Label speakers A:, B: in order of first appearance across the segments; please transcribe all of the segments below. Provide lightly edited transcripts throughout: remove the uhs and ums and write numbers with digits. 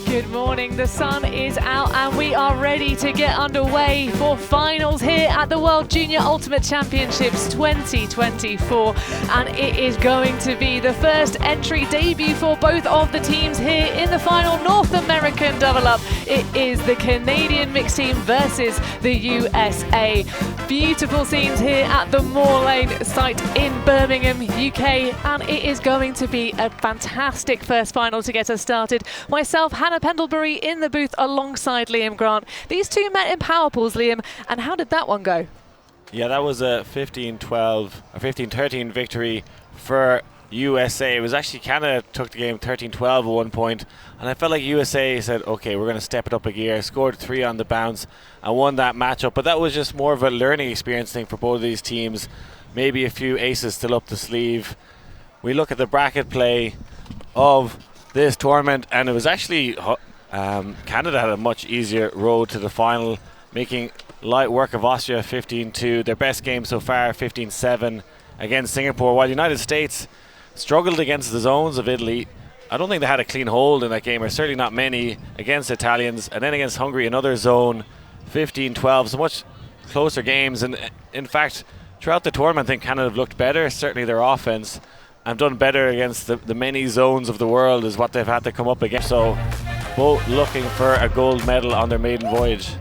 A: Good morning, the sun is out and we are ready to get underway for finals here at the World Junior Ultimate Championships 2024, and it is going to be the first entry debut for both of the teams here in the final North American double-up. It is the Canadian mixed team versus the USA. Beautiful scenes here at the Moor Lane site in Birmingham, UK, and it is going to be a fantastic first final to get us started. Myself, Hannah Pendlebury, in the booth alongside Liam Grant. These two met in power pools, Liam, and how did that one go?
B: Yeah, that was a 15-12, a 15-13 victory for USA. It was actually Canada took the game 13-12 at one point, and I felt like USA said, okay, we're going to step it up a gear, scored 3 on the bounce and won that matchup. But that was just more of a learning experience thing for both of these teams. Maybe a few aces still up the sleeve. We look at the bracket play of this tournament, and it was actually Canada had a much easier road to the final, making light work of Austria 15-2. Their best game so far, 15-7 against Singapore, while the United States struggled against the zones of Italy. I don't think they had a clean hold in that game, or certainly not many, against Italians. And then against Hungary, another zone, 15-12. So much closer games. And in fact, throughout the tournament, I think Canada have looked better. Certainly their offense have done better against the many zones of the world is what they've had to come up against. So both looking for a gold medal on their maiden voyage.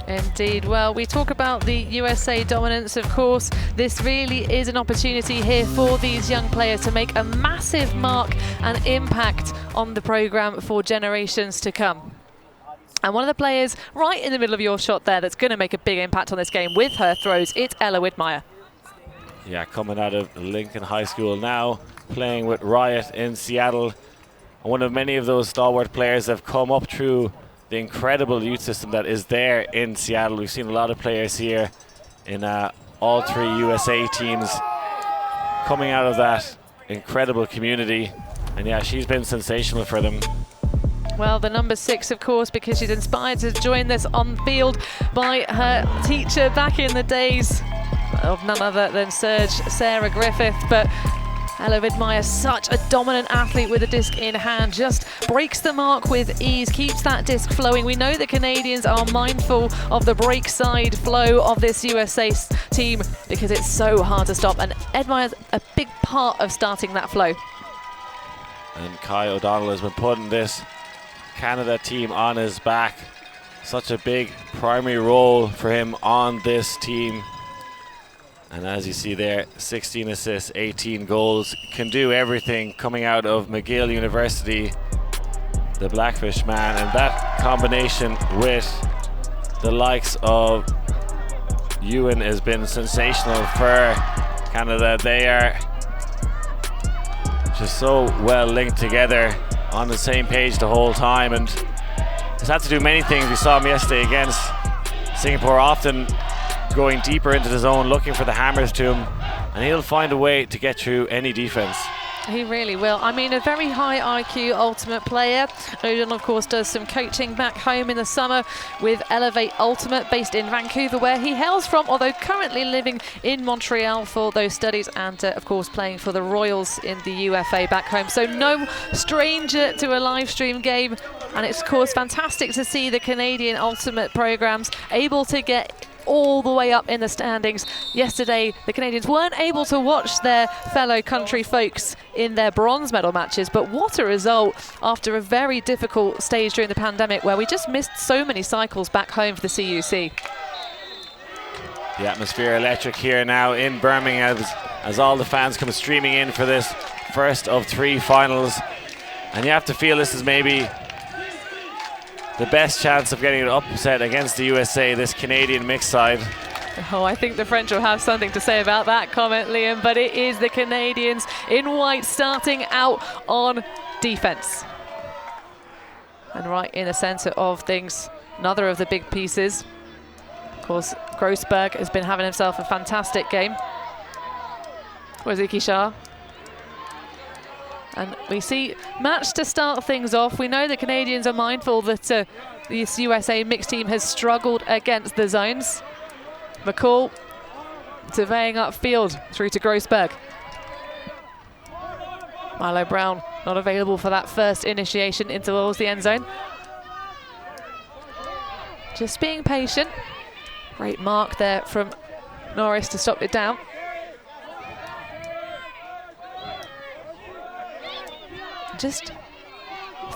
A: Indeed. Well, we talk about the USA dominance, of course. This really is an opportunity here for these young players to make a massive mark and impact on the programme for generations to come. And one of the players right in the middle of your shot there that's going to make a big impact on this game with her throws, it's Ella Widmeyer.
B: Yeah, coming out of Lincoln High School now, playing with Riot in Seattle. One of many of those stalwart players that have come up through the incredible youth system that is there in Seattle. We've seen a lot of players here in all 3 USA teams coming out of that incredible community. And yeah, she's been sensational for them.
A: Well, the number 6, of course, because she's inspired to join this on field by her teacher back in the days of none other than Sarah Griffith. But Ella Widmeyer, such a dominant athlete with a disc in hand, just breaks the mark with ease, keeps that disc flowing. We know the Canadians are mindful of the break side flow of this USA team because it's so hard to stop, and Widmeyer's a big part of starting that flow.
B: And Kai O'Donnell has been putting this Canada team on his back. Such a big primary role for him on this team. And as you see there, 16 assists, 18 goals. Can do everything coming out of McGill University, the Blackfish man. And that combination with the likes of Ewan has been sensational for Canada. They are just so well linked together, on the same page the whole time. And he's had to do many things. We saw him yesterday against Singapore, often going deeper into the zone, looking for the hammers to him, and he'll find a way to get through any defense.
A: He really will. I mean, a very high IQ ultimate player. Odin, of course, does some coaching back home in the summer with Elevate Ultimate, based in Vancouver, where he hails from, although currently living in Montreal for those studies, and of course playing for the Royals in the UFA back home. So no stranger to a live stream game, and it's of course fantastic to see the Canadian Ultimate programs able to get all the way up in the standings. Yesterday, the Canadians weren't able to watch their fellow country folks in their bronze medal matches, but what a result after a very difficult stage during the pandemic where we just missed so many cycles back home for the CUC.
B: The atmosphere electric here now in Birmingham as all the fans come streaming in for this first of 3 finals. And you have to feel this is maybe the best chance of getting an upset against the USA, this Canadian mixed side.
A: Oh, I think the French will have something to say about that comment, Liam, but it is the Canadians in white starting out on defense. And right in the center of things, another of the big pieces. Of course, Grossberg has been having himself a fantastic game. Waziki Shah. And we see match to start things off. We know the Canadians are mindful that this USA mixed team has struggled against the zones. McCall surveying upfield through to Grossberg. Milo Brown not available for that first initiation in towards the end zone. Just being patient. Great mark there from Norris to stop it down. Just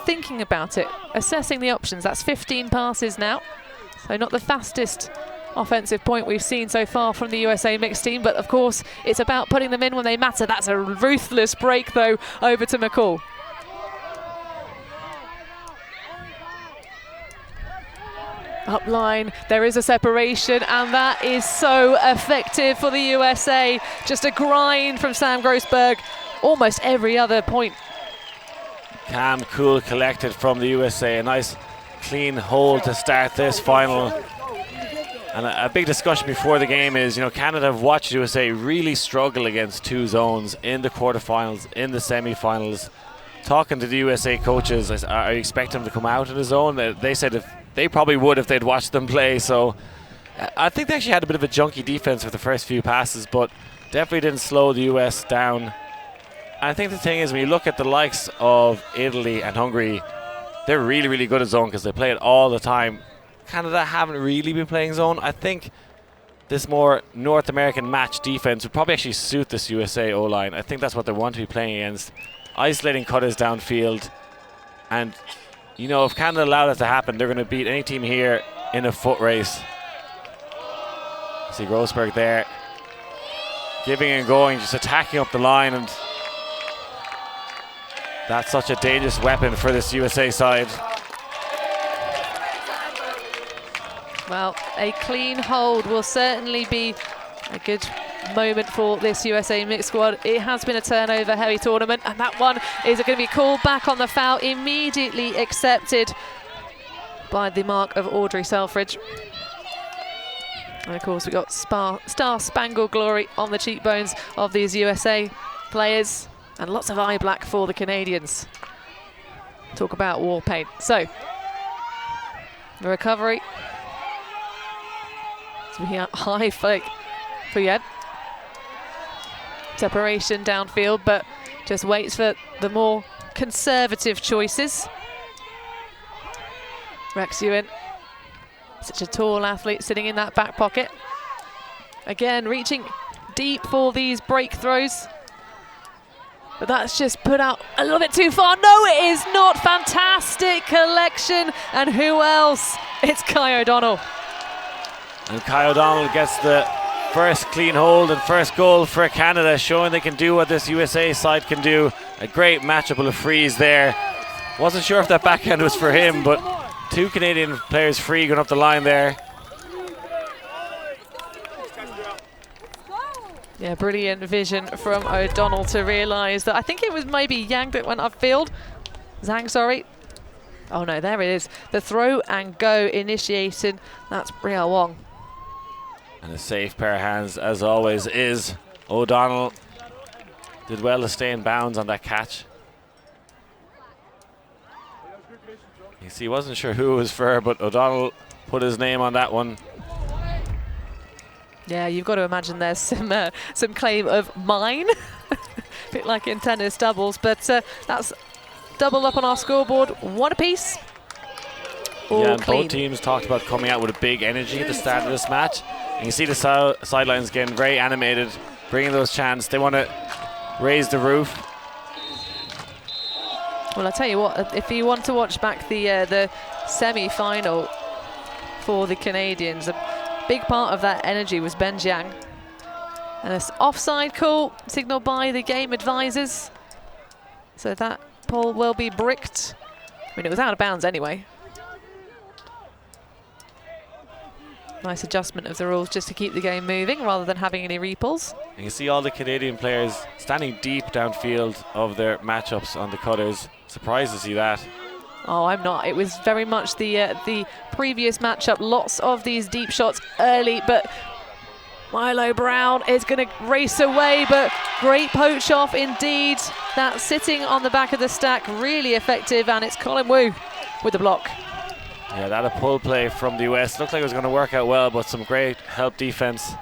A: thinking about it, assessing the options. That's 15 passes now. So not the fastest offensive point we've seen so far from the USA mixed team, but of course it's about putting them in when they matter. That's a ruthless break though over to McCall. Up line, there is a separation, and that is so effective for the USA. Just a grind from Sam Grossberg, almost every other point.
B: Calm, cool, collected from the USA. A nice clean hold to start this final. And a big discussion before the game is, you know, Canada have watched USA really struggle against two zones in the quarterfinals, in the semi-finals. Talking to the USA coaches, I expect them to come out of the zone. They said if they probably would if they'd watched them play. So I think they actually had a bit of a junky defense for the first few passes, but definitely didn't slow the US down. I think the thing is, when you look at the likes of Italy and Hungary, they're really, really good at zone because they play it all the time. Canada haven't really been playing zone. I think this more North American match defense would probably actually suit this USA O-line. I think that's what they want to be playing against. Isolating cutters downfield. And, you know, if Canada allow that to happen, they're going to beat any team here in a foot race. See Grossberg there. Giving and going, just attacking up the line, and that's such a dangerous weapon for this USA side.
A: Well, a clean hold will certainly be a good moment for this USA mixed squad. It has been a turnover heavy tournament, and that one is going to be called back on the foul, immediately accepted by the mark of Audrey Selfridge. And of course we got Star Spangled Glory on the cheekbones of these USA players, and lots of eye black for the Canadians. Talk about war paint. So, the recovery. So we have high fake for Yen. Separation downfield, but just waits for the more conservative choices. Rex Ewan, such a tall athlete sitting in that back pocket. Again, reaching deep for these break throws. But that's just put out a little bit too far. No, it is not. Fantastic collection. And who else? It's Kai O'Donnell.
B: And Kai O'Donnell gets the first clean hold and first goal for Canada, showing they can do what this USA side can do. A great matchup of frees there. Wasn't sure if that backhand was for him, but two Canadian players free going up the line there.
A: Yeah, brilliant vision from O'Donnell to realise that, I think it was maybe Yang that went upfield. Zhang, sorry. Oh no, there it is. The throw and go initiating. That's Bria Wong.
B: And a safe pair of hands, as always, is O'Donnell. Did well to stay in bounds on that catch. You see, wasn't sure who it was for, but O'Donnell put his name on that one.
A: Yeah, you've got to imagine there's some claim of mine, a bit like in tennis doubles, but that's double up on our scoreboard, one apiece. All
B: yeah, and
A: clean.
B: both teams talked about coming out with a big energy at the start of this match. And you see the sidelines getting very animated, bringing those chants. They want to raise the roof.
A: Well, I tell you what, if you want to watch back the semi-final for the Canadians, a big part of that energy was Ben Jiang. And an offside call signalled by the game advisors. So that ball will be bricked. I mean, it was out of bounds anyway. Nice adjustment of the rules just to keep the game moving rather than having any repulls.
B: You can see all the Canadian players standing deep downfield of their matchups on the cutters. Surprised to see that.
A: Oh, I'm not. It was very much the previous matchup. Lots of these deep shots early, but Milo Brown is going to race away, but great poach off indeed. That's sitting on the back of the stack, really effective, and it's Colin Wu with the block.
B: Yeah, that a pull play from the US. Looked like it was going to work out well, but some great help defense.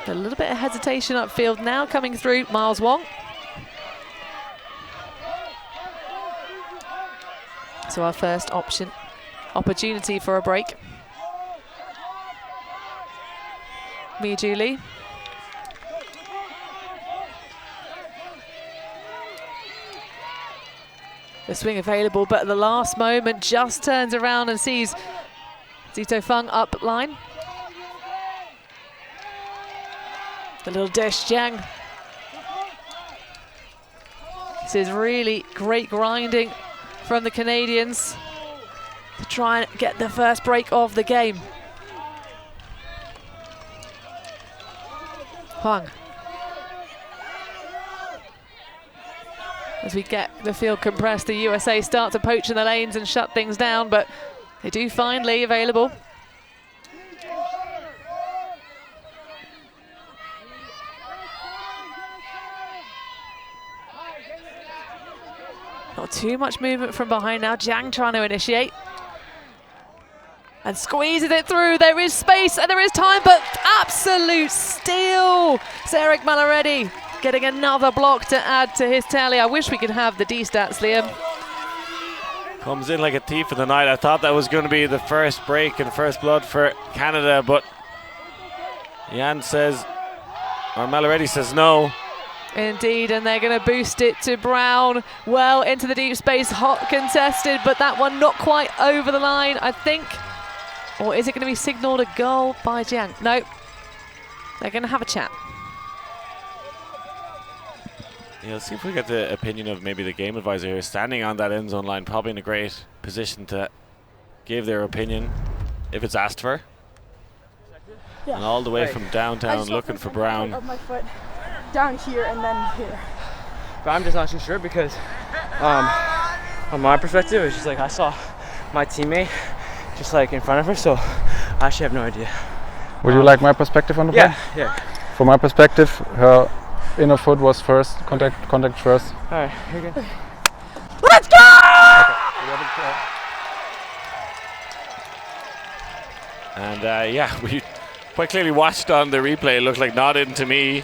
A: A little bit of hesitation upfield now coming through. Miles Wong. So our first option opportunity for a break. Mi Julie. The swing available, but at the last moment just turns around and sees Zito Feng up line. The little dish, Jiang. This is really great grinding from the Canadians to try and get the first break of the game. Huang. As we get the field compressed, the USA start to poach in the lanes and shut things down, but they do find Lee available. Not too much movement from behind now. Jiang trying to initiate. And squeezes it through. There is space and there is time, but absolute steal. Zarek Malaretti getting another block to add to his tally. I wish we could have the D-stats, Liam.
B: Comes in like a thief in the night. I thought that was going to be the first break and first blood for Canada, but Jan says, or Malaretti says no.
A: Indeed, and they're going to boost it to Brown. Well into the deep space, hot contested, but that one not quite over the line, I think. Or is it going to be signalled a goal by Jiang? No, they're going to have a chat.
B: Yeah, let's see if we get the opinion of maybe the game advisor here, standing on that end zone line, probably in a great position to give their opinion if it's asked for. Yeah. And all the way from downtown looking for Brown.
C: Of my foot down here and then here. But I'm just not too sure because on my perspective, it's just like I saw my teammate just like in front of her, so I actually have no idea.
D: Would you like my perspective on the play?
C: Yeah.
D: From my perspective, her inner foot was first, contact first.
C: All right, you're good. Let's go!
B: And yeah, we quite clearly watched on the replay. It looked like nodding to me,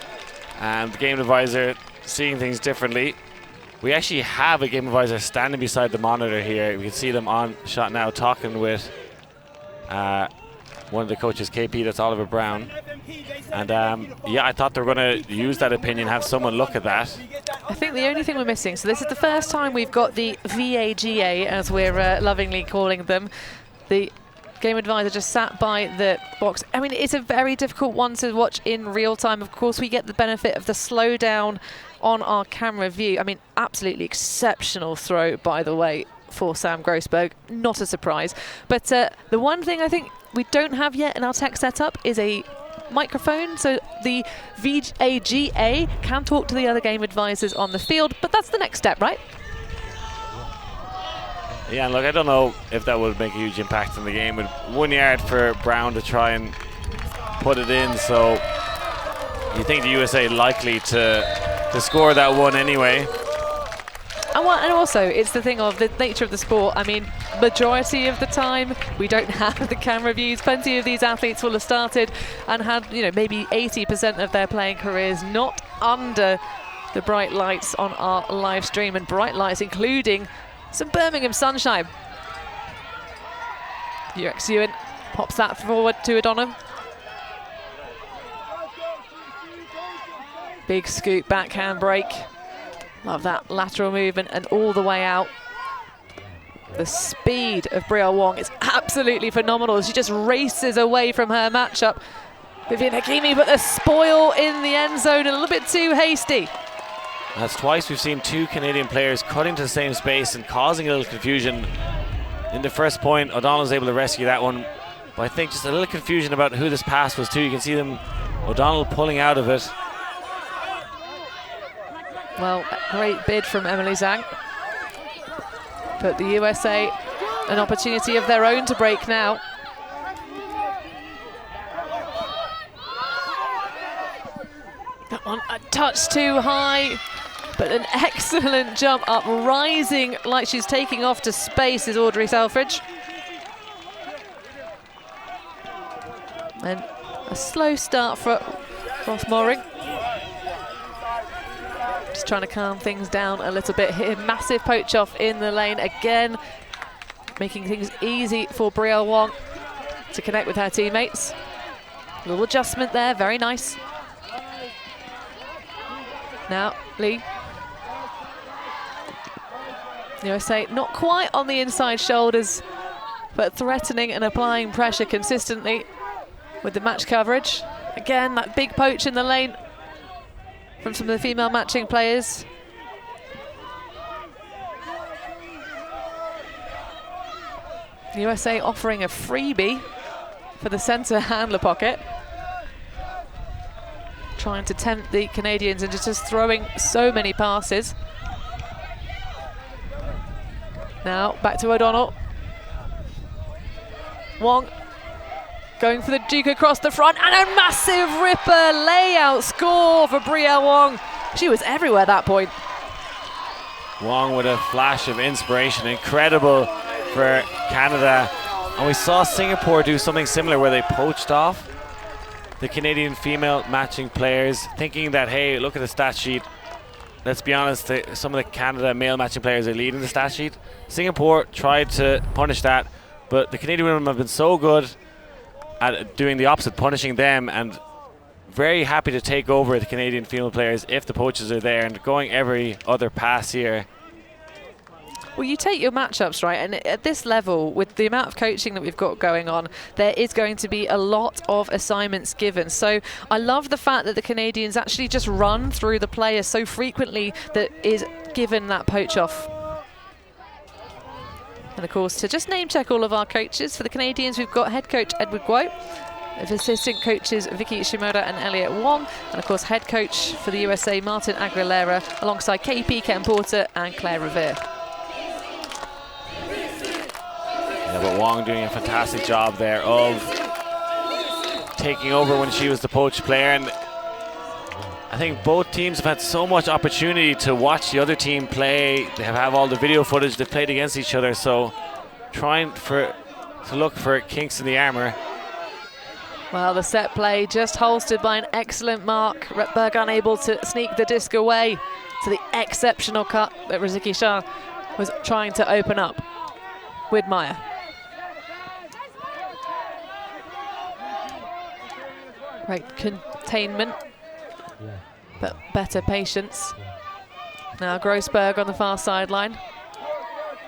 B: and the game advisor seeing things differently. We actually have a game advisor standing beside the monitor here. We can see them on shot now talking with one of the coaches, KP, that's Oliver Brown. And yeah, I thought they were going to use that opinion, have someone look at that.
A: I think the only thing we're missing, so this is the first time we've got the VAGA, as we're lovingly calling them. The game advisor just sat by the box. I mean, it's a very difficult one to watch in real time. Of course, we get the benefit of the slowdown on our camera view. I mean, absolutely exceptional throw, by the way, for Sam Grossberg. Not a surprise. But the one thing I think we don't have yet in our tech setup is a microphone, so the VAGA can talk to the other game advisors on the field, but that's the next step, right?
B: Yeah, and look, I don't know if that would make a huge impact in the game. With 1 yard for Brown to try and put it in, so you think the USA likely to score that one anyway.
A: And also, it's the thing of the nature of the sport. I mean, majority of the time, we don't have the camera views. Plenty of these athletes will have started and had, you know, maybe 80% of their playing careers not under the bright lights on our live stream, and bright lights including some Birmingham sunshine. UX Ewan pops that forward to O'Donnell. Big scoop backhand break. Love that lateral movement and all the way out. The speed of Brielle Wong is absolutely phenomenal. She just races away from her matchup. Vivian Hakimi, but the spoil in the end zone, a little bit too hasty.
B: That's twice we've seen two Canadian players cutting to the same space and causing a little confusion. In the first point, O'Donnell's able to rescue that one. But I think just a little confusion about who this pass was to. You can see them, O'Donnell pulling out of it.
A: Well, a great bid from Emily Zhang. But the USA an opportunity of their own to break now. That one a touch too high, but an excellent jump up, rising like she's taking off to space is Audrey Selfridge. And a slow start for Ross Mooring. Just trying to calm things down a little bit here. Massive poach off in the lane again. making things easy for Brielle Wong to connect with her teammates. A little adjustment there, very nice. Now, Lee. USA not quite on the inside shoulders, but threatening and applying pressure consistently with the match coverage. Again, that big poach in the lane from some of the female matching players. USA offering a freebie for the centre handler pocket. Trying to tempt the Canadians into just throwing so many passes. Now back to O'Donnell. Wong going for the Duke across the front, and a massive ripper layout score for Brielle Wong. She was everywhere at that point.
B: Wong with a flash of inspiration, incredible for Canada. And we saw Singapore do something similar where they poached off the Canadian female matching players, thinking that, hey, look at the stat sheet. Let's be honest, some of the Canada male matching players are leading the stat sheet. Singapore tried to punish that, but the Canadian women have been so good at doing the opposite, punishing them, and very happy to take over the Canadian female players if the poachers are there, and going every other pass here.
A: Well, you take your matchups, right, and at this level, with the amount of coaching that we've got going on, there is going to be a lot of assignments given. So I love the fact that the Canadians actually just run through the players so frequently that is given that poach off. And of course, to just name check all of our coaches, for the Canadians, we've got head coach Edward Guo, assistant coaches Vicky Shimoda and Elliot Wong, and of course head coach for the USA, Martin Aguilera, alongside KP Ken Porter and Claire Revere.
B: Yeah, but Wong doing a fantastic job there of taking over when she was the poached player, and I think both teams have had so much opportunity to watch the other team play. They have all the video footage, they've played against each other, so trying to look for kinks in the armour.
A: Well, the set play just holstered by an excellent mark. Retberg unable to sneak the disc away to the exceptional cut that Riziki Shah was trying to open up with Maya. Great containment, but better patience. Now Grossberg on the far sideline.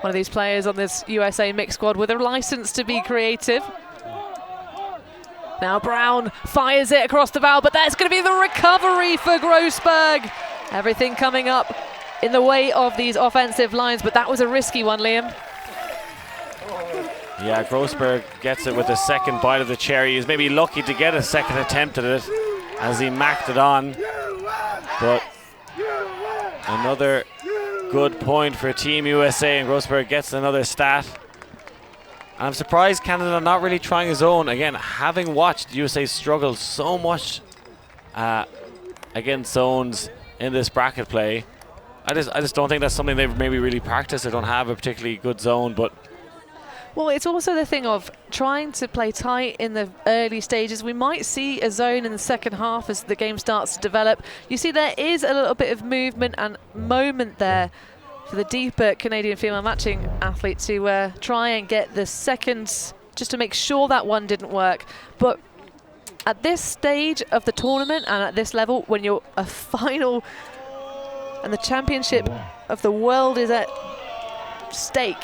A: One of these players on this USA mixed squad with a license to be creative. Now Brown fires it across the bow, but that's going to be the recovery for Grossberg. Everything coming up in the way of these offensive lines, but that was a risky one, Liam.
B: Yeah, Grossberg gets it with the second bite of the cherry. He's maybe lucky to get a second attempt at it as he macked it on. But another good point for Team USA, and Grossberg gets another stat. And I'm surprised Canada not really trying his own. Again, having watched USA struggle so much against zones in this bracket play, I just don't think that's something they've maybe really practiced. They don't have a particularly good zone, but
A: well, it's also the thing of trying to play tight in the early stages. We might see a zone in the second half as the game starts to develop. You see there is a little bit of movement and moment there for the deeper Canadian female matching athlete to try and get the seconds just to make sure that one didn't work. But at this stage of the tournament and at this level, when you're a final and the championship of the world is at stake,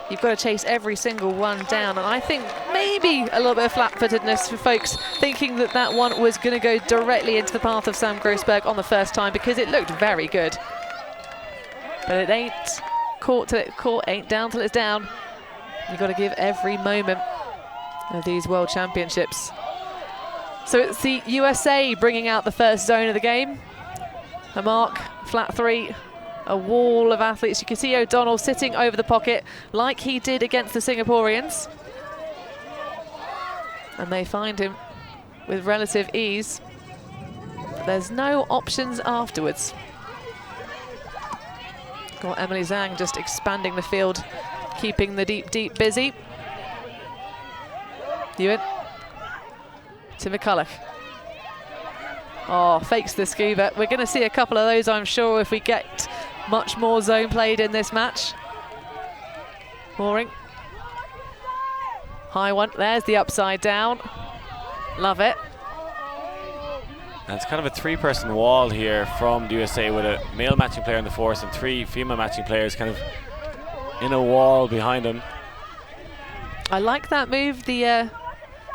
A: you've got to chase every single one down. And I think maybe a little bit of flat-footedness for folks thinking that that one was going to go directly into the path of Sam Grossberg on the first time, because it looked very good. But it ain't caught till it's caught, ain't down till it's down. You've got to give every moment of these World Championships. So it's the USA bringing out the first zone of the game. A mark, flat three. A wall of athletes. You can see O'Donnell sitting over the pocket like he did against the Singaporeans. And they find him with relative ease. There's no options afterwards. Got Emily Zhang just expanding the field, keeping the deep busy. Ewan to McCulloch. Oh, fakes the scuba. We're going to see a couple of those, I'm sure, if we get much more zone played in this match. Mooring. High one. There's the upside down. Love it.
B: And it's kind of a 3-person wall here from the USA with a male matching player in the force and 3 female matching players kind of in a wall behind them.
A: I like that move. The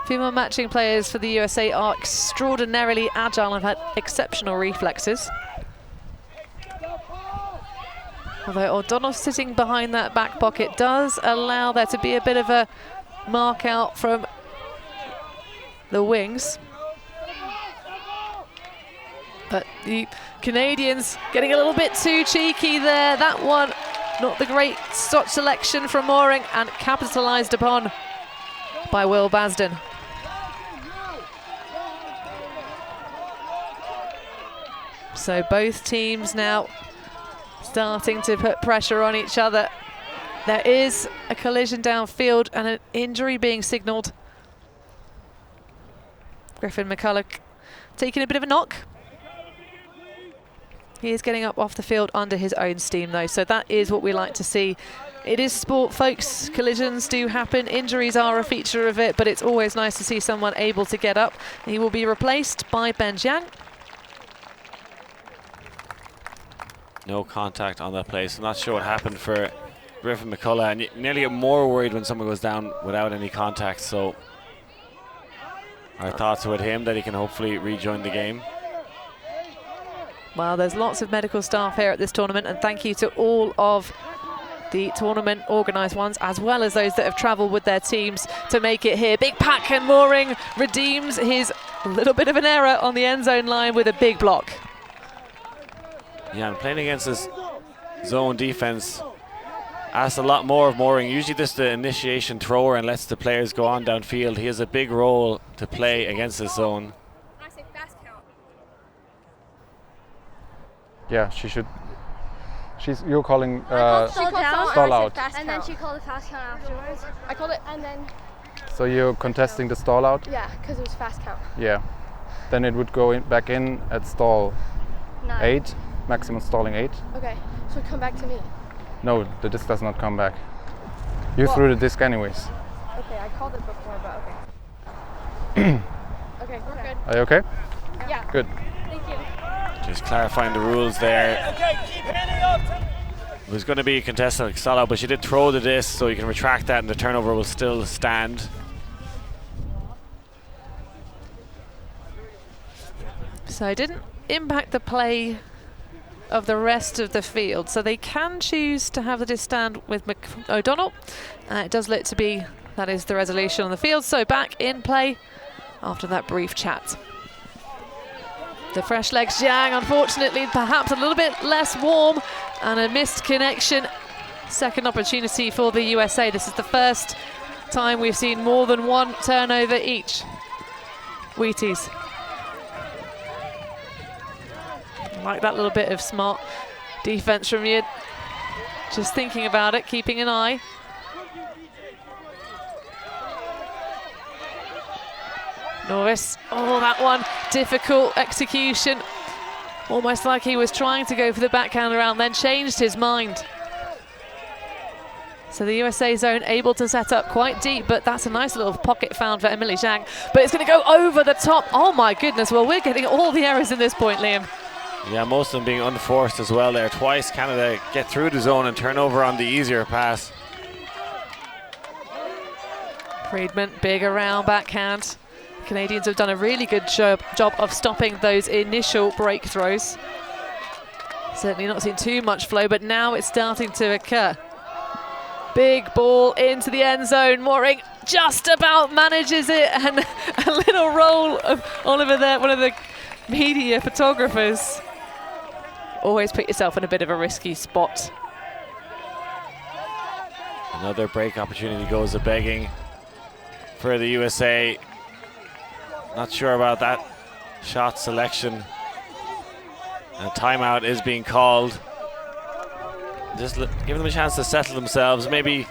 A: female matching players for the USA are extraordinarily agile and have had exceptional reflexes. Although O'Donnell sitting behind that back pocket does allow there to be a bit of a mark out from the wings. But the Canadians getting a little bit too cheeky there. That one, not the great shot selection from Mooring, and capitalised upon by Will Basden. So both teams now starting to put pressure on each other. There is a collision downfield and an injury being signalled. Griffin McCulloch taking a bit of a knock. He is getting up off the field under his own steam though, so that is what we like to see. It is sport, folks. Collisions do happen. Injuries are a feature of it, but it's always nice to see someone able to get up. He will be replaced by Ben Jiang.
B: No contact on that play, so I'm not sure what happened for Griffin McCulloch, and you nearly get more worried when someone goes down without any contact, so our thoughts are with him that he can hopefully rejoin the game.
A: Well, there's lots of medical staff here at this tournament, and thank you to all of the tournament organised ones, as well as those that have travelled with their teams to make it here. Big pack, and Mooring redeems his little bit of an error on the end zone line with a big block.
B: Yeah, and playing against this zone defence asks a lot more of Mooring. Usually just the initiation thrower and lets the players go on downfield. He has a big role to play against this zone.
D: Yeah, she should. You're calling
E: stall
D: out.
E: And then she called a fast count afterwards. I called it, and then.
D: So you're contesting the stall out?
E: Yeah, because it was fast count.
D: Yeah. Then it would go back in at stall
E: 9.
D: 8, maximum stalling 8.
E: Okay, so come back to me.
D: No, the disc does not come back. You threw the disc anyways.
E: Okay, I called it before, but okay. Okay, we're good.
D: Are you okay?
E: Yeah.
D: Good.
E: Thank you.
B: Just clarifying the rules there. It was going to be contested like stall out, but she did throw the disc, so you can retract that and the turnover will still stand.
A: So it didn't impact the play of the rest of the field, so they can choose to have the disc stand with O'Donnell. It does look to be that is the resolution on the field, so back in play after that brief chat. The fresh legs Jiang, unfortunately, perhaps a little bit less warm, and a missed connection. Second opportunity for the USA. This is the first time we've seen more than one turnover each. Wheaties. Like that little bit of smart defense from you. Just thinking about it, keeping an eye. Norris, oh, that one, difficult execution. Almost like he was trying to go for the backhand around, then changed his mind. So the USA zone able to set up quite deep, but that's a nice little pocket found for Emily Jiang. But it's going to go over the top. Oh my goodness, well, we're getting all the errors in this point, Liam.
B: Yeah, most of them being unforced as well there. Twice Canada get through the zone and turn over on the easier pass.
A: Friedman, big around backhand. Canadians have done a really good job of stopping those initial break throws. Certainly not seen too much flow, but now it's starting to occur. Big ball into the end zone. Mooring just about manages it, and a little roll of Oliver there, one of the media photographers. Always put yourself in a bit of a risky spot.
B: Another break opportunity goes a-begging for the USA. Not sure about that shot selection. And a timeout is being called. Just give them a chance to settle themselves, maybe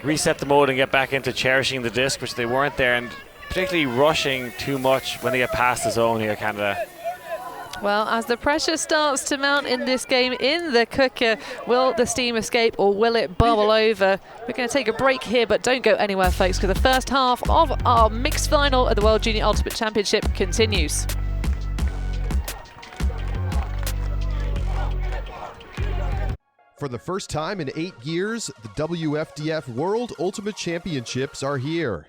B: reset the mode and get back into cherishing the disc, which they weren't there, and particularly rushing too much when they get past the zone here, Canada.
A: Well, as the pressure starts to mount in this game in the cooker, will the steam escape or will it bubble over? We're going to take a break here, but don't go anywhere, folks, because the first half of our mixed final at the World Junior Ultimate Championship continues.
F: For the first time in 8 years, the WFDF World Ultimate Championships are here.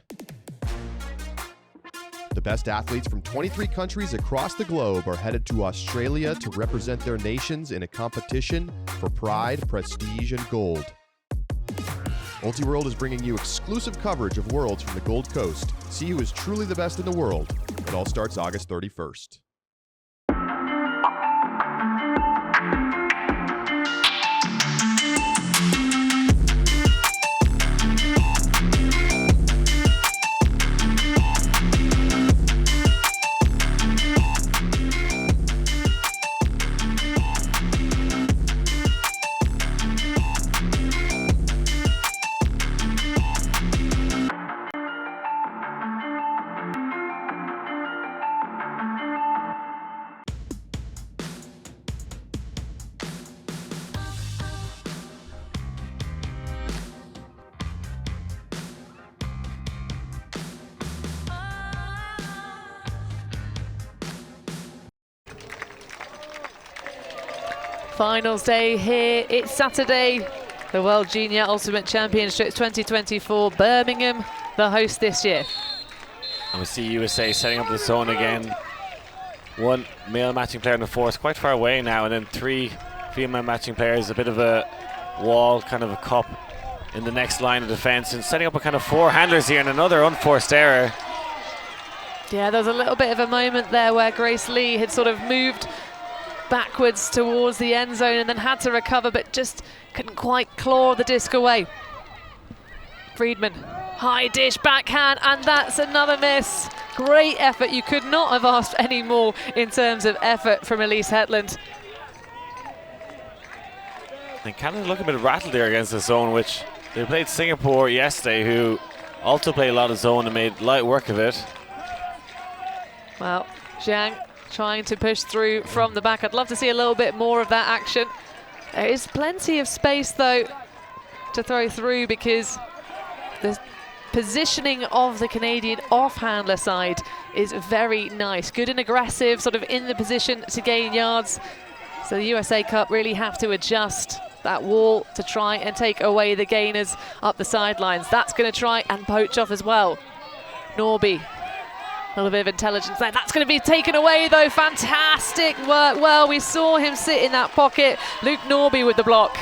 F: The best athletes from 23 countries across the globe are headed to Australia to represent their nations in a competition for pride, prestige, and gold. Ultiworld is bringing you exclusive coverage of Worlds from the Gold Coast. See who is truly the best in the world. It all starts August 31st.
A: Finals day here. It's Saturday. The World Junior Ultimate Championships 2024. Birmingham, the host this year.
B: And we see USA setting up the zone again. One male matching player in the force, quite far away now, and then 3 female matching players. A bit of a wall, kind of a cup in the next line of defense, and setting up a kind of 4 handlers here, and another unforced error.
A: Yeah, there was a little bit of a moment there where Grace Lee had sort of moved backwards towards the end zone and then had to recover, but just couldn't quite claw the disc away. Friedman, high dish backhand, and that's another miss. Great effort. You could not have asked any more in terms of effort from Elise Hetland.
B: And Canada look a bit rattled there against the zone, which they played Singapore yesterday, who also played a lot of zone and made light work of it.
A: Well, Zhang trying to push through from the back. I'd love to see a little bit more of that action. There is plenty of space, though, to throw through, because the positioning of the Canadian off-handler side is very nice. Good and aggressive, sort of in the position to gain yards. So the USA Cup really have to adjust that wall to try and take away the gainers up the sidelines. That's going to try and poach off as well. Norby. A little bit of intelligence there. That's going to be taken away, though. Fantastic work. Well, we saw him sit in that pocket. Luke Norby with the block.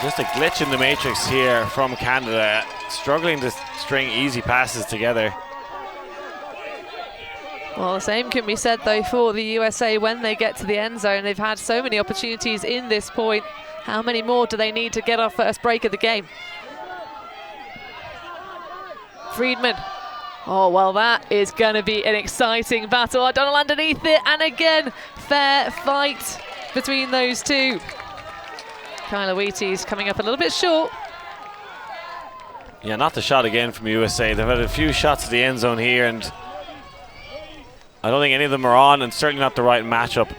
B: Just a glitch in the matrix here from Canada, struggling to string easy passes together.
A: Well, the same can be said, though, for the USA when they get to the end zone. They've had so many opportunities in this point. How many more do they need to get our first break of the game? Friedman. Oh, well, that is going to be an exciting battle. O'Donnell underneath it, and again, fair fight between those two. Kyla Wheaties coming up a little bit short.
B: Yeah, not the shot again from USA. They've had a few shots at the end zone here, and I don't think any of them are on, and certainly not the right matchup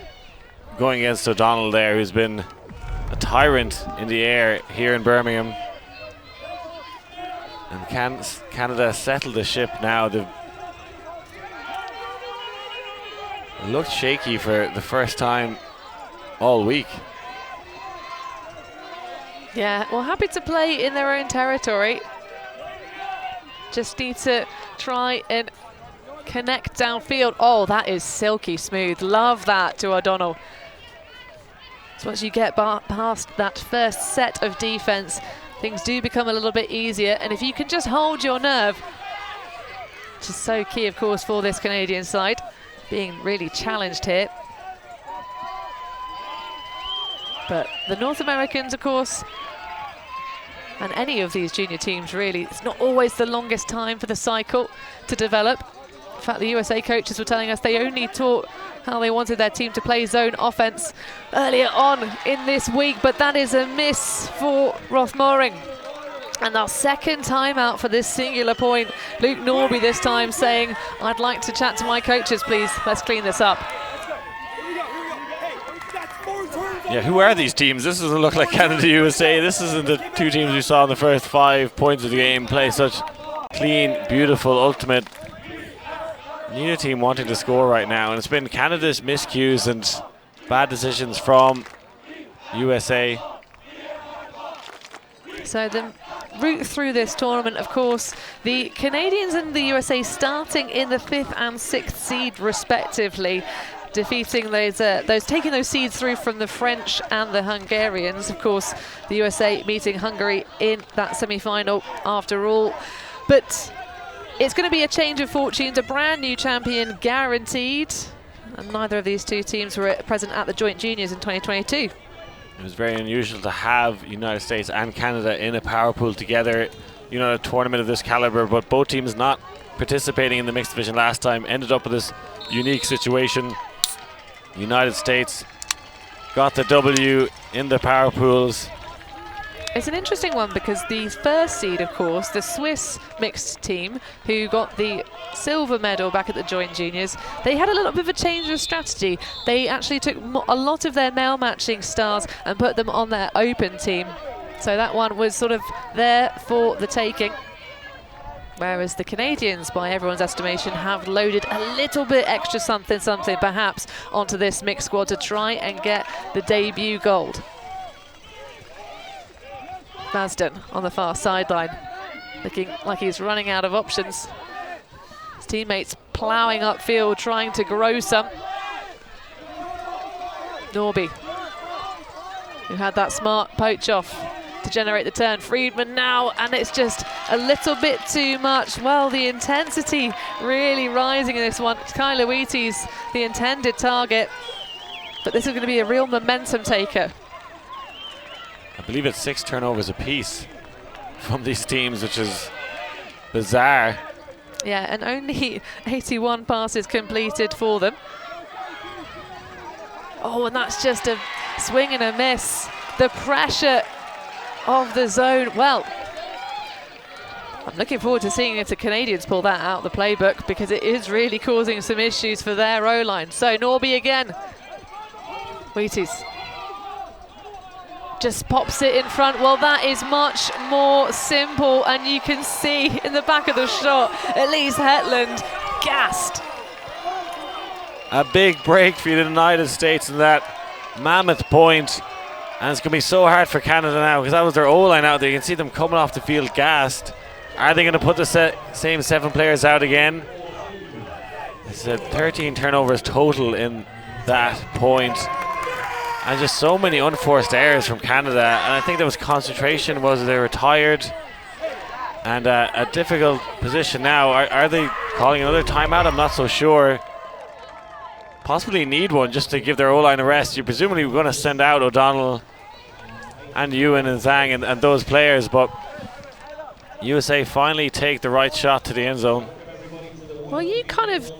B: going against O'Donnell there, who's been a tyrant in the air here in Birmingham. And can Canada settle the ship now? They've looked shaky for the first time all week.
A: Yeah, well, happy to play in their own territory. Just need to try and connect downfield. Oh, that is silky smooth. Love that to O'Donnell. So once you get past that first set of defense, things do become a little bit easier, and if you can just hold your nerve, which is so key, of course, for this Canadian side, being really challenged here. But the North Americans, of course, and any of these junior teams, really, it's not always the longest time for the cycle to develop. In fact, the USA coaches were telling us they only taught how they wanted their team to play zone offense earlier on in this week, but that is a miss for Rothmoring. And our second timeout for this singular point. Luke Norby this time saying, I'd like to chat to my coaches, please. Let's clean this up.
B: Yeah, who are these teams? This doesn't look like Canada USA. This isn't the two teams we saw in the first 5 points of the game play such clean, beautiful, ultimate. Neither team wanting to score right now, and it's been Canada's miscues and bad decisions from USA.
A: So the route through this tournament, of course, the Canadians and the USA starting in the 5th and 6th seed respectively, defeating those taking those seeds through from the French and the Hungarians. Of course, the USA meeting Hungary in that semi-final after all. But it's going to be a change of fortunes, a brand new champion guaranteed. And neither of these two teams were present at the Joint Juniors in 2022.
B: It was very unusual to have United States and Canada in a power pool together, you know, a tournament of this caliber, but both teams not participating in the mixed division last time ended up with this unique situation. United States got the W in the power pools.
A: It's an interesting one because the first seed, of course, the Swiss mixed team, who got the silver medal back at the Joint Juniors, they had a little bit of a change of strategy. They actually took a lot of their male matching stars and put them on their open team. So that one was sort of there for the taking. Whereas the Canadians, by everyone's estimation, have loaded a little bit extra something perhaps onto this mixed squad to try and get the debut gold. Masden on the far sideline, looking like he's running out of options. His teammates ploughing upfield, trying to grow some. Norby, who had that smart poach off to generate the turn. Friedman now, and it's just a little bit too much. Well, the intensity really rising in this one. Kyler Wheaties, the intended target, but this is going to be a real momentum taker.
B: I believe it's 6 turnovers apiece from these teams, which is bizarre.
A: Yeah, and only 81 passes completed for them. Oh, and that's just a swing and a miss. The pressure of the zone. Well, I'm looking forward to seeing if the Canadians pull that out of the playbook, because it is really causing some issues for their O-line. So Norby again. Wheaties just pops it in front. Well, that is much more simple, and you can see in the back of the shot, Elise Hetland gassed.
B: A big break for the United States in that mammoth point. And it's going to be so hard for Canada now, because that was their O-line out there. You can see them coming off the field gassed. Are they going to put the same 7 players out again? It's 13 turnovers total in that point. And just so many unforced errors from Canada. And I think there was concentration, was they were tired. And a difficult position now. Are they calling another timeout? I'm not so sure. Possibly need one just to give their O-line a rest. You're presumably going to send out O'Donnell and Ewan and Zhang and those players, but USA finally take the right shot to the end zone.
A: Well, you kind of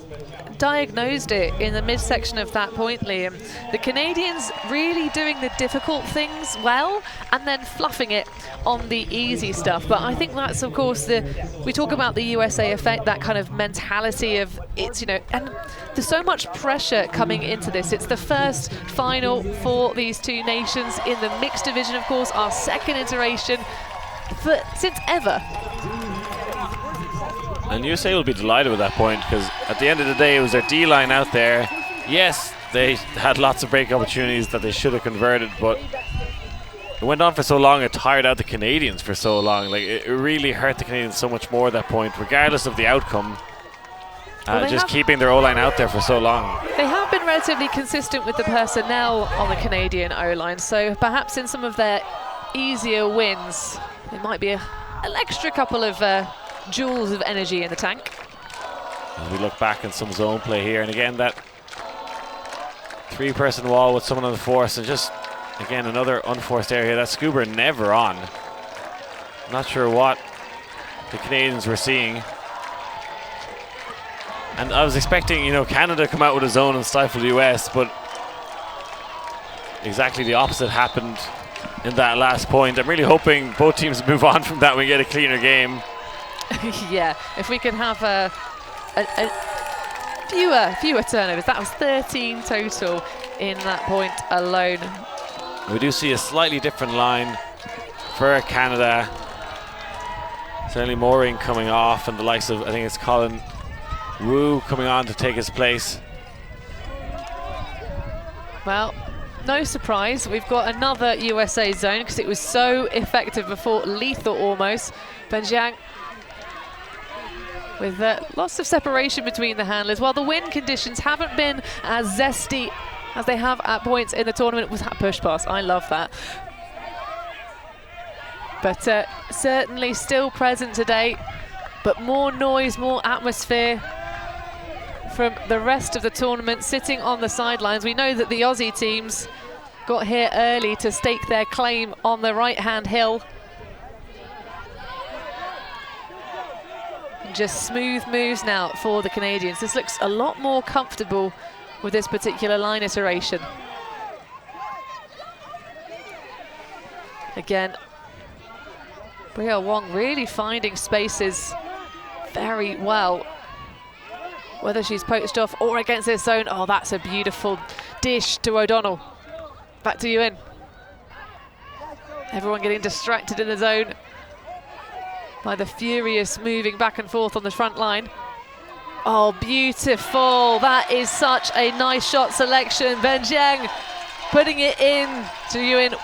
A: diagnosed it in the midsection of that point, Liam. The Canadians really doing the difficult things well and then fluffing it on the easy stuff. But I think that's, of course, we talk about the USA effect, that kind of mentality of it's, you know, and there's so much pressure coming into this. It's the first final for these two nations in the mixed division, of course, our second iteration since ever.
B: And USA will be delighted with that point, because at the end of the day, it was their D-line out there. Yes, they had lots of break opportunities that they should have converted, but it went on for so long, it tired out the Canadians for so long. Like, it really hurt the Canadians so much more at that point, regardless of the outcome. Just keeping their O-line out there for so long.
A: They have been relatively consistent with the personnel on the Canadian O-line, so perhaps in some of their easier wins, there might be an extra couple of joules of energy in the tank.
B: As we look back in some zone play here, and again that 3-person wall with someone on the force, and just again another unforced area. That Scuba never on. I'm not sure what the Canadians were seeing. And I was expecting, you know, Canada to come out with a zone and stifle the US, but exactly the opposite happened in that last point. I'm really hoping both teams move on from that and we get a cleaner game.
A: Yeah, if we can have fewer turnovers. That was 13 total in that point alone.
B: We do see a slightly different line for Canada. Certainly Mooring coming off, and the likes of, I think it's Colin Wu coming on to take his place.
A: Well, no surprise, we've got another USA zone because it was so effective before, lethal almost. Benjiang with lots of separation between the handlers. While the wind conditions haven't been as zesty as they have at points in the tournament. Was that push pass? I love that. But certainly still present today, but more noise, more atmosphere from the rest of the tournament sitting on the sidelines. We know that the Aussie teams got here early to stake their claim on the right-hand hill. Just smooth moves now for the Canadians. This looks a lot more comfortable with this particular line iteration. Again, Bria Wong really finding spaces very well. Whether she's poached off or against this zone. Oh, that's a beautiful dish to O'Donnell. Back to Ewan. Everyone getting distracted in the zone by the furious moving back and forth on the front line. Oh, beautiful. That is such a nice shot selection. Benjiang putting it in to Ewan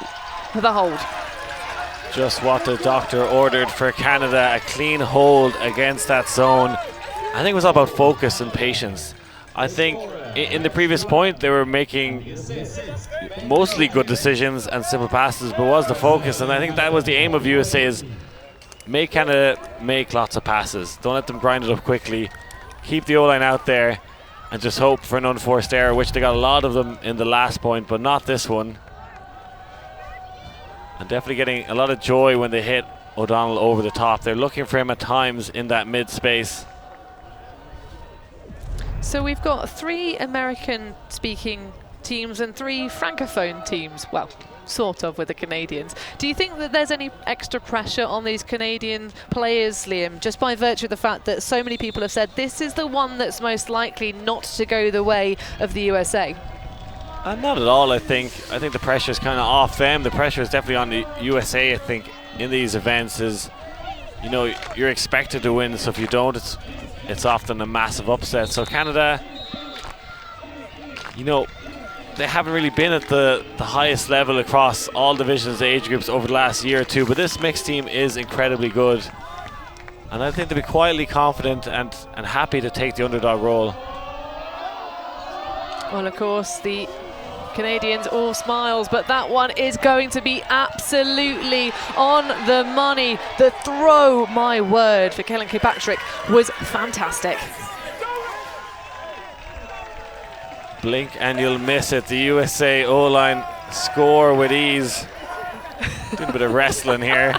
A: with a hold.
B: Just what the doctor ordered for Canada, a clean hold against that zone. I think it was all about focus and patience. I think in the previous point they were making mostly good decisions and simple passes, but was the focus, and I think that was the aim of USA, is make Canada make lots of passes. Don't let them grind it up quickly. Keep the O-line out there and just hope for an unforced error, which they got a lot of them in the last point, but not this one. And definitely getting a lot of joy when they hit O'Donnell over the top. They're looking for him at times in that mid space.
A: So we've got 3 American-speaking teams and 3 Francophone teams. Well, sort of, with the Canadians. Do you think that there's any extra pressure on these Canadian players, Liam, just by virtue of the fact that so many people have said this is the one that's most likely not to go the way of the USA?
B: Not at all, I think. I think the pressure is kind of off them. The pressure is definitely on the USA, I think, in these events. Is, you know, you're expected to win, so if you don't, it's often a massive upset. So Canada, you know, they haven't really been at the highest level across all divisions, age groups over the last year or two, but this mixed team is incredibly good. And I think they'll be quietly confident and happy to take the underdog role.
A: Well, of course, the Canadians all smiles, but that one is going to be absolutely on the money. The throw, my word, for Kellen Kirkpatrick was fantastic.
B: Blink and you'll miss it. The USA O-line score with ease. Doing a bit of wrestling here.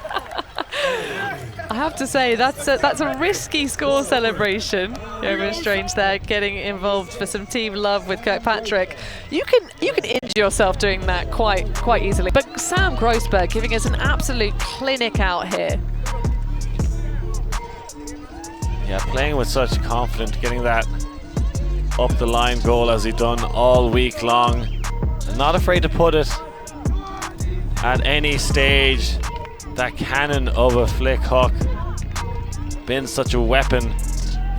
A: I have to say, that's a risky score celebration. Jeremy Strange there getting involved for some team love with Kirkpatrick. You can injure yourself doing that quite easily. But Sam Grossberg giving us an absolute clinic out here.
B: Yeah, playing with such confidence, getting that up the line goal as he done all week long. And not afraid to put it at any stage. That cannon of a flick hook been such a weapon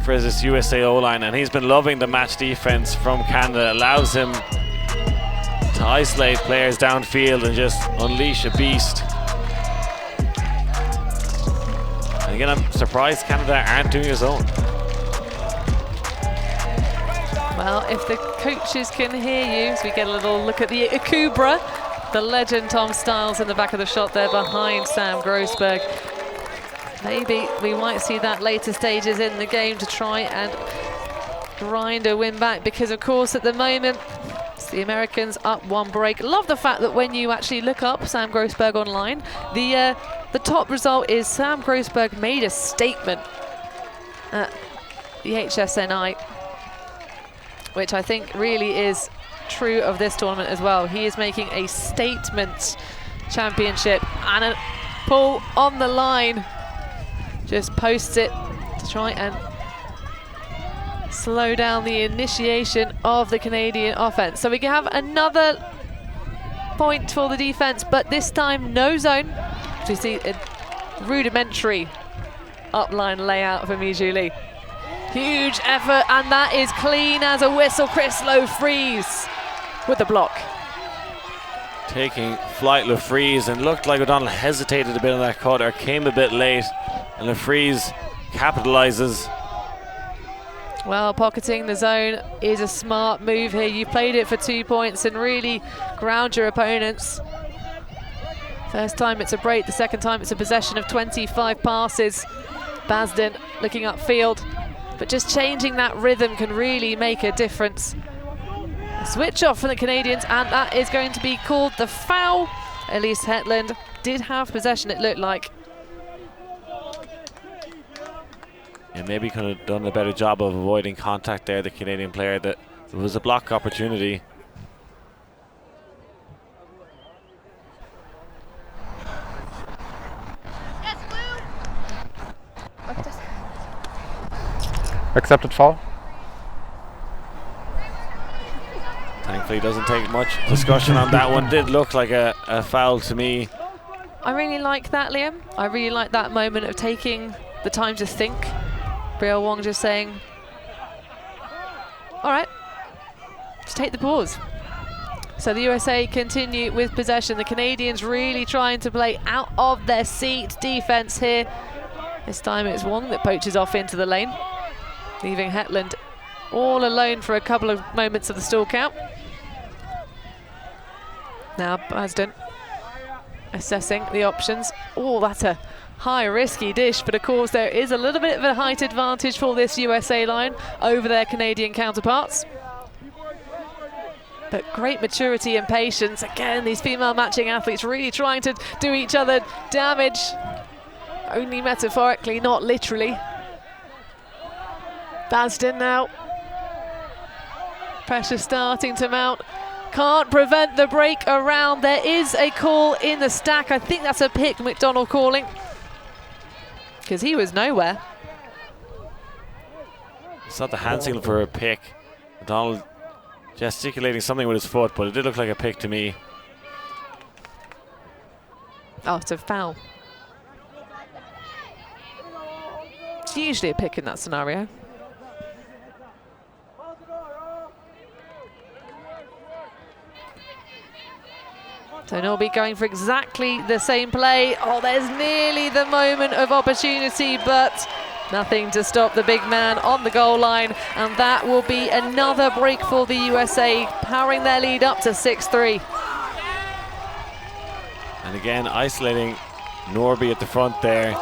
B: for this USA O-line, and he's been loving the match defense from Canada. Allows him to isolate players downfield and just unleash a beast. And again, I'm surprised Canada aren't doing his own.
A: Well, if the coaches can hear you, as we get a little look at the Akubra, the legend Tom Stiles in the back of the shot there behind Sam Grossberg. Maybe we might see that later stages in the game to try and grind a win back, because of course at the moment it's the Americans up 1 break. Love the fact that when you actually look up Sam Grossberg online, the top result is Sam Grossberg made a statement at the HSNI, which I think really is true of this tournament as well. He is making a statement championship, and a pull on the line. Just posts it to try and slow down the initiation of the Canadian offense. So we can have another point for the defense, but this time no zone. So you see a rudimentary upline layout for Mijuli. Huge effort, and that is clean as a whistle. Chris Low-Freeze with the block.
B: Taking flight, Low-Freeze, and looked like O'Donnell hesitated a bit on that cut or came a bit late, and Low-Freeze capitalizes.
A: Well, pocketing the zone is a smart move here. You played it for 2 points and really ground your opponents. First time it's a break, the second time it's a possession of 25 passes. Basden looking upfield, but just changing that rhythm can really make a difference. A switch off from the Canadians, and that is going to be called the foul. Elise Hetland did have possession, it looked like.
B: Yeah, maybe could have done a better job of avoiding contact there, the Canadian player. That it was a block opportunity.
D: Accepted foul.
B: Thankfully doesn't take much discussion on that one. Did look like a foul to me.
A: I really like that, Liam. I really like that moment of taking the time to think. Brielle Wong just saying, all right, just take the pause. So the USA continue with possession. The Canadians really trying to play out of their seat defense here. This time it's Wong that poaches off into the lane, leaving Hetland all alone for a couple of moments of the stall count. Now Basden assessing the options. Oh, that's a high risky dish, but of course there is a little bit of a height advantage for this USA line over their Canadian counterparts. But great maturity and patience. Again, these female matching athletes really trying to do each other damage. Only metaphorically, not literally. Basden now. Pressure starting to mount. Can't prevent the break around. There is a call in the stack. I think that's a pick McDonald calling, because he was nowhere.
B: It's not the hand signal for a pick. McDonald gesticulating something with his foot, but it did look like a pick to me.
A: Oh, it's a foul. It's usually a pick in that scenario. So Norby going for exactly the same play. Oh, there's nearly the moment of opportunity, but nothing to stop the big man on the goal line. And that will be another break for the USA, powering their lead up to 6-3.
B: And again, isolating Norby at the front there,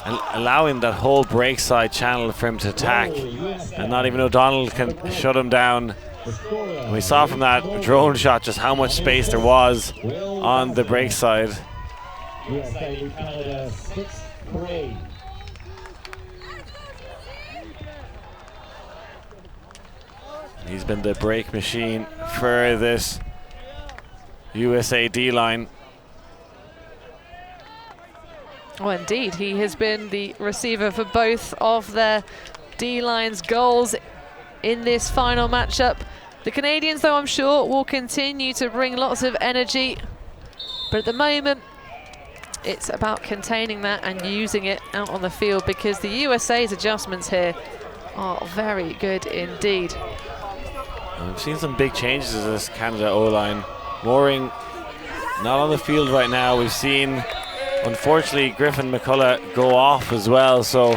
B: and allowing that whole break side channel for him to attack. And not even O'Donnell can shut him down. And we saw from that drone shot just how much space there was on the break side. He's been the break machine for this USA D-line.
A: Oh, indeed, he has been the receiver for both of their D-line's goals in this final matchup. The Canadians, though, I'm sure, will continue to bring lots of energy. But at the moment, it's about containing that and using it out on the field, because the USA's adjustments here are very good indeed.
B: We've seen some big changes in this Canada O-line. Mooring not on the field right now. We've seen, unfortunately, Griffin McCullough go off as well. So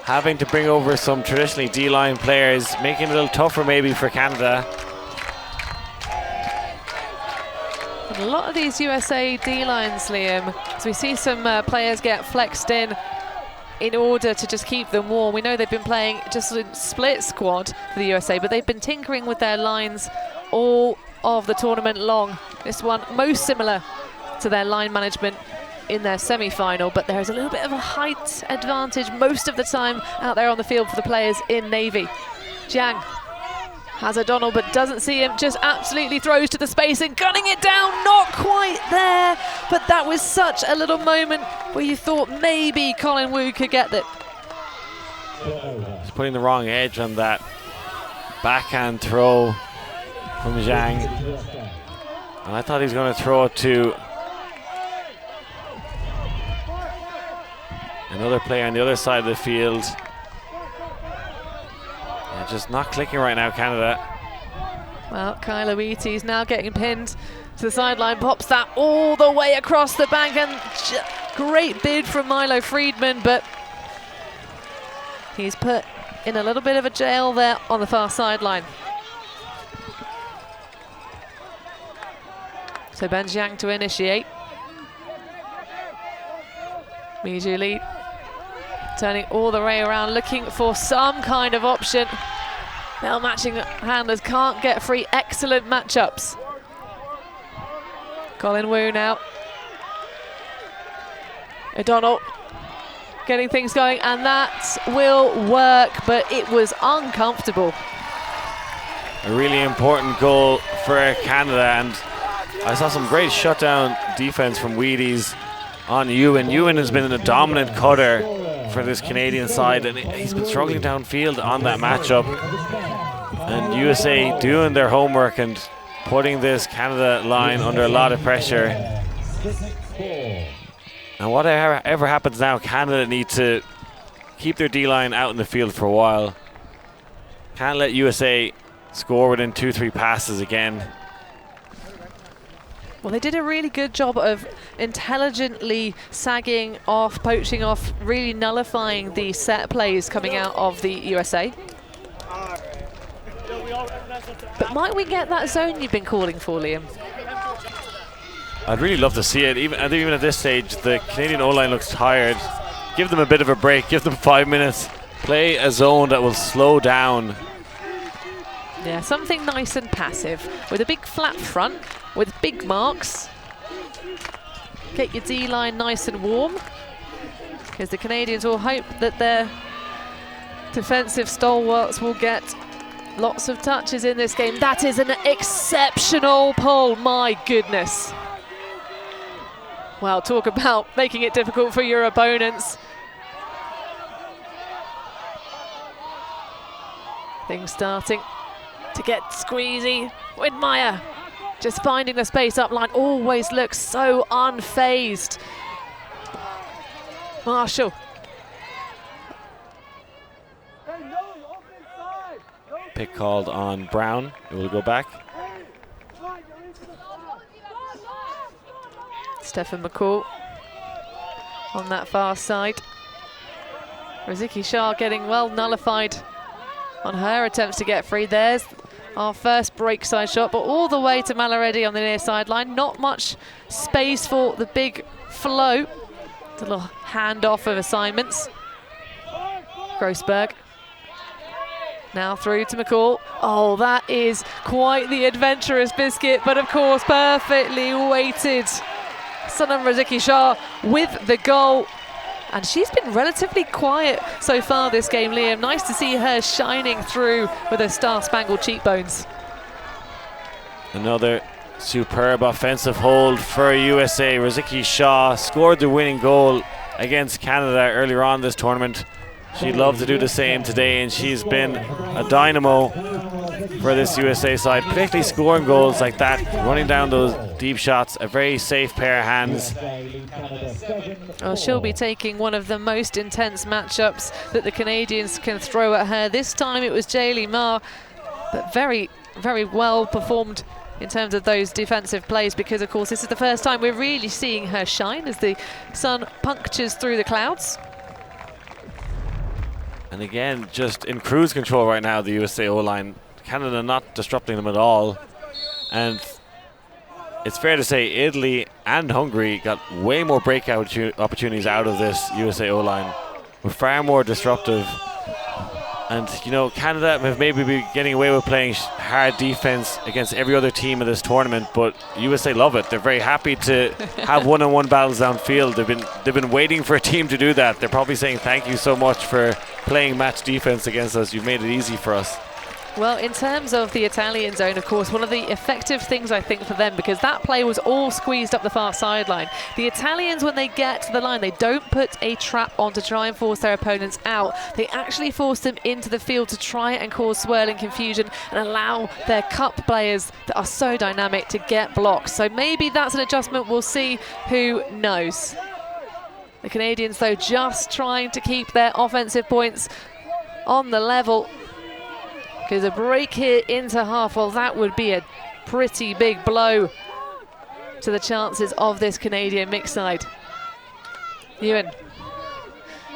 B: having to bring over some traditionally D-line players, making it a little tougher maybe for Canada.
A: A lot of these USA D-lines, Liam, so we see some players get flexed in order to just keep them warm. We know they've been playing just a split squad for the USA, but they've been tinkering with their lines all of the tournament long. This one most similar to their line management in their semi-final, but there's a little bit of a height advantage most of the time out there on the field for the players in Navy. Jiang has O'Donnell but doesn't see him, just absolutely throws to the space and gunning it down, not quite there, but that was such a little moment where you thought maybe Colin Wu could get it.
B: He's putting the wrong edge on that backhand throw from Zhang. And I thought he was going to throw it to another player on the other side of the field. Yeah, just not clicking right now, Canada.
A: Well, Kylo Eaty's now getting pinned to the sideline, pops that all the way across the bank, and great bid from Milo Friedman, but he's put in a little bit of a jail there on the far sideline. So Ben Jiang to initiate. Miju Lee turning all the way around, looking for some kind of option. Now matching handlers can't get free. Excellent matchups. Colin Wu now. O'Donnell getting things going, and that will work, but it was uncomfortable.
B: A really important goal for Canada, and I saw some great shutdown defense from Wheaties on Ewan. Ewan has been a dominant cutter for this Canadian side, and he's been struggling downfield on that matchup. And USA doing their homework and putting this Canada line under a lot of pressure. And whatever happens now, Canada need to keep their D-line out in the field for a while. Can't let USA score within 2-3 passes again.
A: Well, they did a really good job of intelligently sagging off, poaching off, really nullifying the set plays coming out of the USA. But might we get that zone you've been calling for, Liam?
B: I'd really love to see it. Even at this stage, the Canadian O-line looks tired. Give them a bit of a break. Give them 5 minutes. Play a zone that will slow down.
A: Yeah, something nice and passive with a big flat front, with big marks. Get your D-line nice and warm, because the Canadians will hope that their defensive stalwarts will get lots of touches in this game. That is an exceptional pull, my goodness. Well, talk about making it difficult for your opponents. Things starting to get squeezy with Meyer. Just finding the space up line, always looks so unfazed. Marshall.
B: Pick called on Brown. It will go back.
A: Stephen McCall on that far side. Riziki Shah getting well nullified on her attempts to get free. There's our first break side shot, but all the way to Malareddy on the near sideline. Not much space for the big flow. It's a little handoff of assignments. Grossberg. Now through to McCall. Oh, that is quite the adventurous biscuit, but of course perfectly weighted. Sunam Riziki Shah with the goal. And she's been relatively quiet so far this game, Liam. Nice to see her shining through with her star-spangled cheekbones.
B: Another superb offensive hold for USA. Riziki Shah scored the winning goal against Canada earlier on this tournament. She'd love to do the same today, and she's been a dynamo for this USA side, particularly scoring goals like that, running down those deep shots, a very safe pair of hands.
A: Well, she'll be taking one of the most intense matchups that the Canadians can throw at her. This time it was Jaylee Ma, but very, very well performed in terms of those defensive plays, because of course this is the first time we're really seeing her shine as the sun punctures through the clouds.
B: And again, just in cruise control right now, the USA O-line. Canada not disrupting them at all. And it's fair to say Italy and Hungary got way more breakout opportunities out of this USA O-line. We're far more disruptive. And, you know, Canada have maybe been getting away with playing hard defense against every other team in this tournament, but USA love it. They're very happy to have one-on-one battles downfield. They've been waiting for a team to do that. They're probably saying thank you so much for playing match defense against us. You've made it easy for us.
A: Well, in terms of the Italian zone, of course, one of the effective things I think for them, because that play was all squeezed up the far sideline. The Italians, when they get to the line, they don't put a trap on to try and force their opponents out. They actually force them into the field to try and cause swirling confusion and allow their cup players that are so dynamic to get blocks. So maybe that's an adjustment. We'll see. Who knows? The Canadians, though, just trying to keep their offensive points on the level. Because a break here into half, well, that would be a pretty big blow to the chances of this Canadian mixed side. Ewan,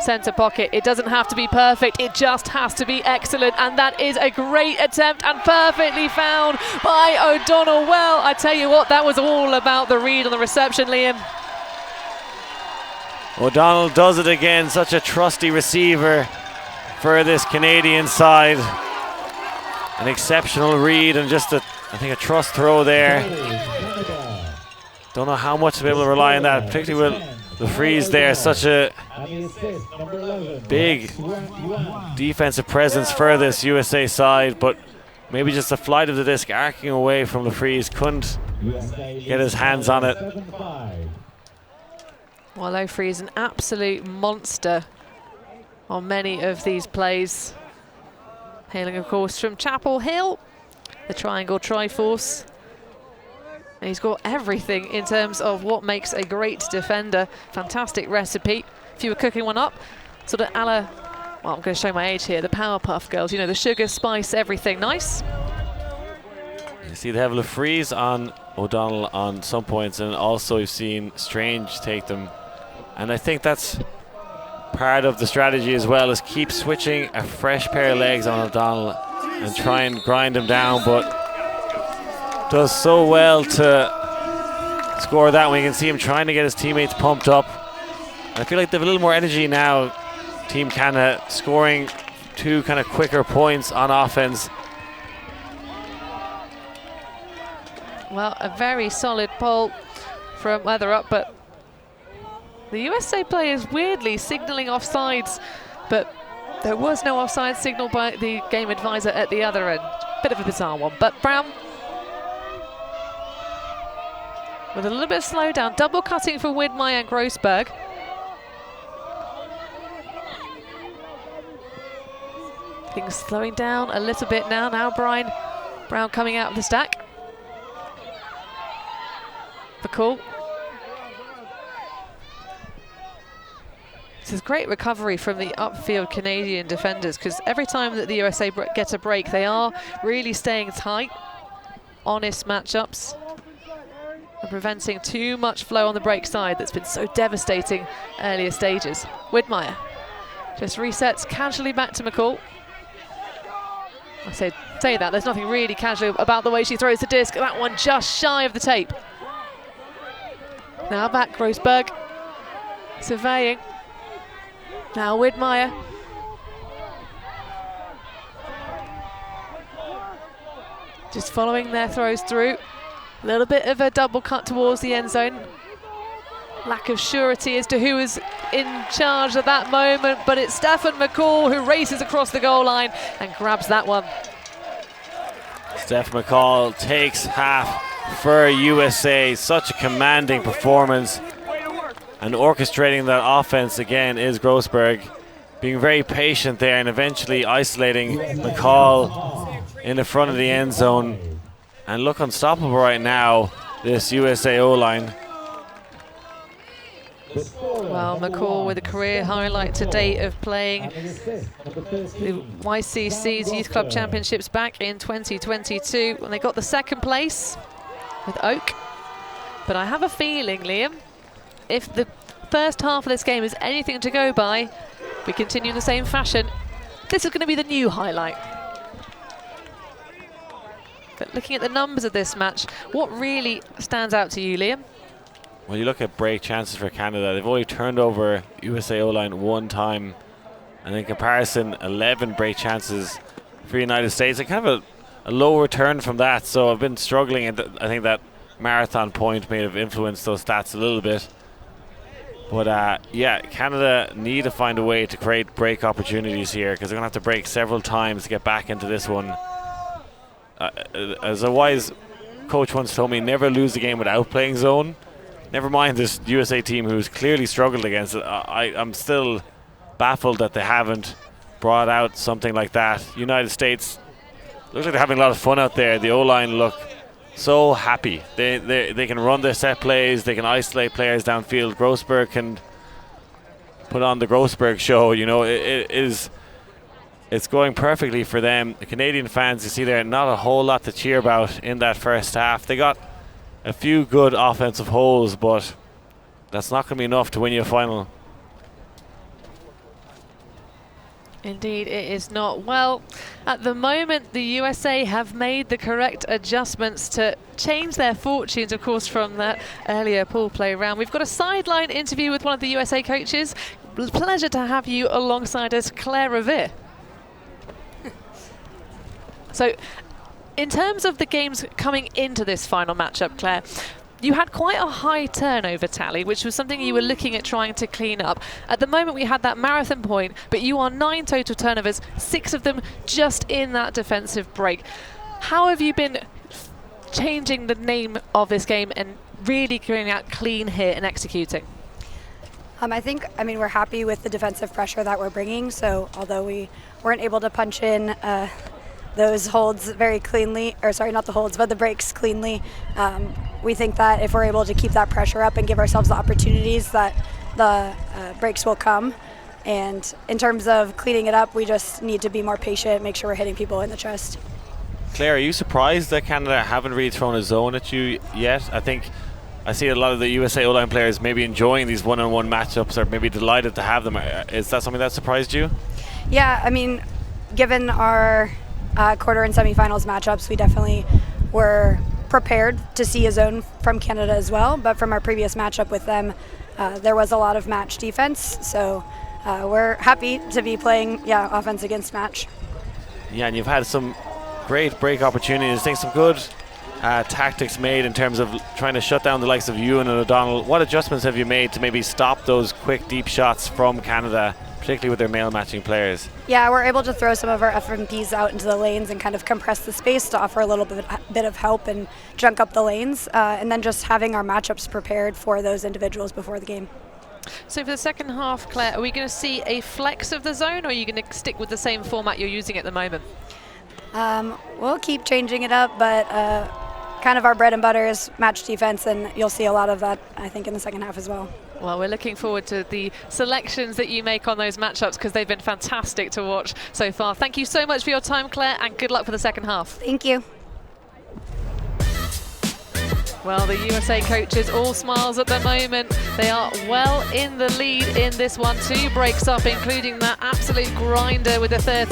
A: centre pocket. It doesn't have to be perfect, it just has to be excellent, and that is a great attempt and perfectly found by O'Donnell. Well, I tell you what, that was all about the read on the reception, Liam.
B: O'Donnell does it again, such a trusty receiver for this Canadian side. An exceptional read and just I think a trust throw there. Don't know how much to be able to rely on that, particularly with the freeze there. Such a big defensive presence for this USA side, but maybe just the flight of the disc arcing away from the freeze, couldn't get his hands on it.
A: Well, O'Free is an absolute monster on many of these plays. Hailing, of course, from Chapel Hill, the Triangle Triforce. And he's got everything in terms of what makes a great defender. Fantastic recipe. If you were cooking one up, sort of a la, well, I'm going to show my age here, the Powerpuff Girls, you know, the sugar, spice, everything. Nice.
B: You see they have LaFreeze on O'Donnell on some points, and also you've seen Strange take them. And I think that's part of the strategy as well, is keep switching a fresh pair of legs on O'Donnell and try and grind him down, but does so well to score that one. You can see him trying to get his teammates pumped up. I feel like they have a little more energy now, Team Canada, scoring 2 kind of quicker points on offense.
A: Well, a very solid pull from Weather Up, but the USA players weirdly signalling offsides, but there was no offside signal by the game advisor at the other end. Bit of a bizarre one, but Brown with a little bit of slowdown, double cutting for Widmeyer and Grossberg. Things slowing down a little bit now. Now Brown coming out of the stack. McCall. This is great recovery from the upfield Canadian defenders, because every time that the USA get a break, they are really staying tight, honest matchups, and preventing too much flow on the break side that's been so devastating earlier stages. Widmeyer just resets casually back to McCall. I say that, there's nothing really casual about the way she throws the disc. That one just shy of the tape. Now back Grossberg, surveying. Now Widmeyer. Just following their throws through. A little bit of a double cut towards the end zone. Lack of surety as to who is in charge at that moment, but it's Stephen McCall who races across the goal line and grabs that one.
B: Steph McCall takes half for USA. Such a commanding performance. And orchestrating that offense again is Grossberg, being very patient there and eventually isolating McCall in the front of the end zone. And look unstoppable right now, this USA O-line.
A: Well, McCall with a career highlight to date of playing the YCC's Youth Club Championships back in 2022 when they got the 2nd place with Oak. But I have a feeling, Liam, if the first half of this game is anything to go by, we continue in the same fashion, this is going to be the new highlight. But looking at the numbers of this match, what really stands out to you, Liam?
B: When you look at break chances for Canada, they've only turned over USA O-line 1 time, and in comparison 11 break chances for the United States. And kind of a low return from that, so I've been struggling, and I think that marathon point may have influenced those stats a little bit. But yeah, Canada need to find a way to create break opportunities here, because they're going to have to break several times to get back into this one. as a wise coach once told me, never lose a game without playing zone. Never mind this USA team who's clearly struggled against it. I'm still baffled that they haven't brought out something like that. United States looks like they're having a lot of fun out there. The O-line look so happy. They can run their set plays. They can isolate players downfield. Grossberg can put on the Grossberg show. You know, it's going perfectly for them. The Canadian fans, you see there, not a whole lot to cheer about in that first half. They got a few good offensive holes, but that's not going to be enough to win you a final.
A: Indeed, it is not. Well, at the moment, the USA have made the correct adjustments to change their fortunes, of course, from that earlier pool play round. We've got a sideline interview with one of the USA coaches. Pleasure to have you alongside us, Claire Revere. So, in terms of the games coming into this final matchup, Claire, you had quite a high turnover tally, which was something you were looking at trying to clean up. At the moment, we had that marathon point, but you are 9 total turnovers, 6 of them just in that defensive break. How have you been changing the name of this game and really going out clean here and executing?
G: I mean, we're happy with the defensive pressure that we're bringing. So although we weren't able to punch in those holds very cleanly, or sorry, not the holds, but the breaks cleanly, we think that if we're able to keep that pressure up and give ourselves the opportunities, that the breaks will come. And in terms of cleaning it up, we just need to be more patient, make sure we're hitting people in the chest.
B: Claire, are you surprised that Canada haven't really thrown a zone at you yet? I think I see a lot of the USA O-line players maybe enjoying these one-on-one matchups, or maybe delighted to have them. Is that something that surprised you?
G: Yeah, I mean, given our quarter and semifinals matchups, we definitely were prepared to see a zone from Canada as well. But from our previous matchup with them, there was a lot of match defense. So we're happy to be playing, offense against match.
B: Yeah, and you've had some great break opportunities. I think some good tactics made in terms of trying to shut down the likes of Ewan and O'Donnell. What adjustments have you made to maybe stop those quick, deep shots from Canada, particularly with their male matching players?
G: Yeah, we're able to throw some of our FMPs out into the lanes and kind of compress the space to offer a little bit of help and junk up the lanes, and then just having our matchups prepared for those individuals before the game.
A: So for the second half, Claire, are we going to see a flex of the zone, or are you going to stick with the same format you're using at the moment?
G: We'll keep changing it up, but kind of our bread and butter is match defense, and you'll see a lot of that, I think, in the second half as well.
A: Well, we're looking forward to the selections that you make on those matchups, because they've been fantastic to watch so far. Thank you so much for your time, Claire, and good luck for the second half.
G: Thank you.
A: Well, the USA coaches all smiles at the moment. They are well in the lead in this one. 2 breaks up, including that absolute grinder with the 30.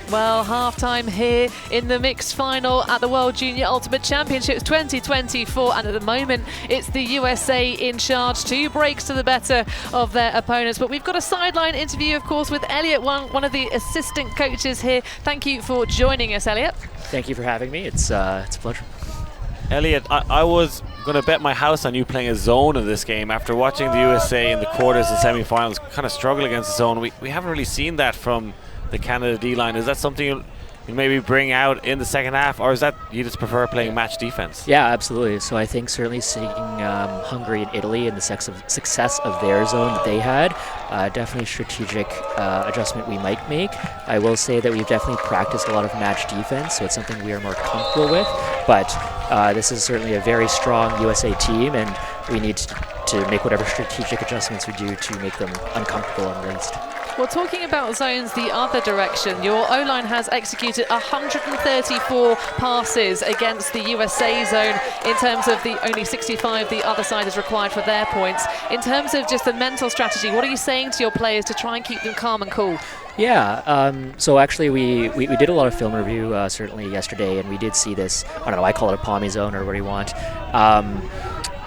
A: Well, half-time here in the mixed final at the World Junior Ultimate Championships 2024, and at the moment it's the USA in charge. 2 breaks to the better of their opponents, but we've got a sideline interview, of course, with Elliot, one of the assistant coaches here. Thank you for joining us, Elliot.
H: Thank you for having me. It's a pleasure.
B: Elliot, I was going to bet my house on you playing a zone in this game after watching the USA in the quarters and semi-finals kind of struggle against the zone. We haven't really seen that from the Canada D-line. Is that something you maybe bring out in the second half, or is that you just prefer playing match defense?
H: Yeah, absolutely. So I think certainly seeing Hungary and Italy and the success of their zone that they had, definitely strategic adjustment we might make. I will say that we've definitely practiced a lot of match defense, so it's something we are more comfortable with. But this is certainly a very strong USA team, and we need to make whatever strategic adjustments we do to make them uncomfortable at least.
A: Well, talking about zones the other direction, your O-line has executed 134 passes against the USA zone in terms of the only 65 the other side is required for their points. In terms of just the mental strategy, what are you saying to your players to try and keep them calm and cool?
H: Yeah, so actually we did a lot of film review certainly yesterday, and we did see this, I don't know, I call it a Pommy zone or what do you want.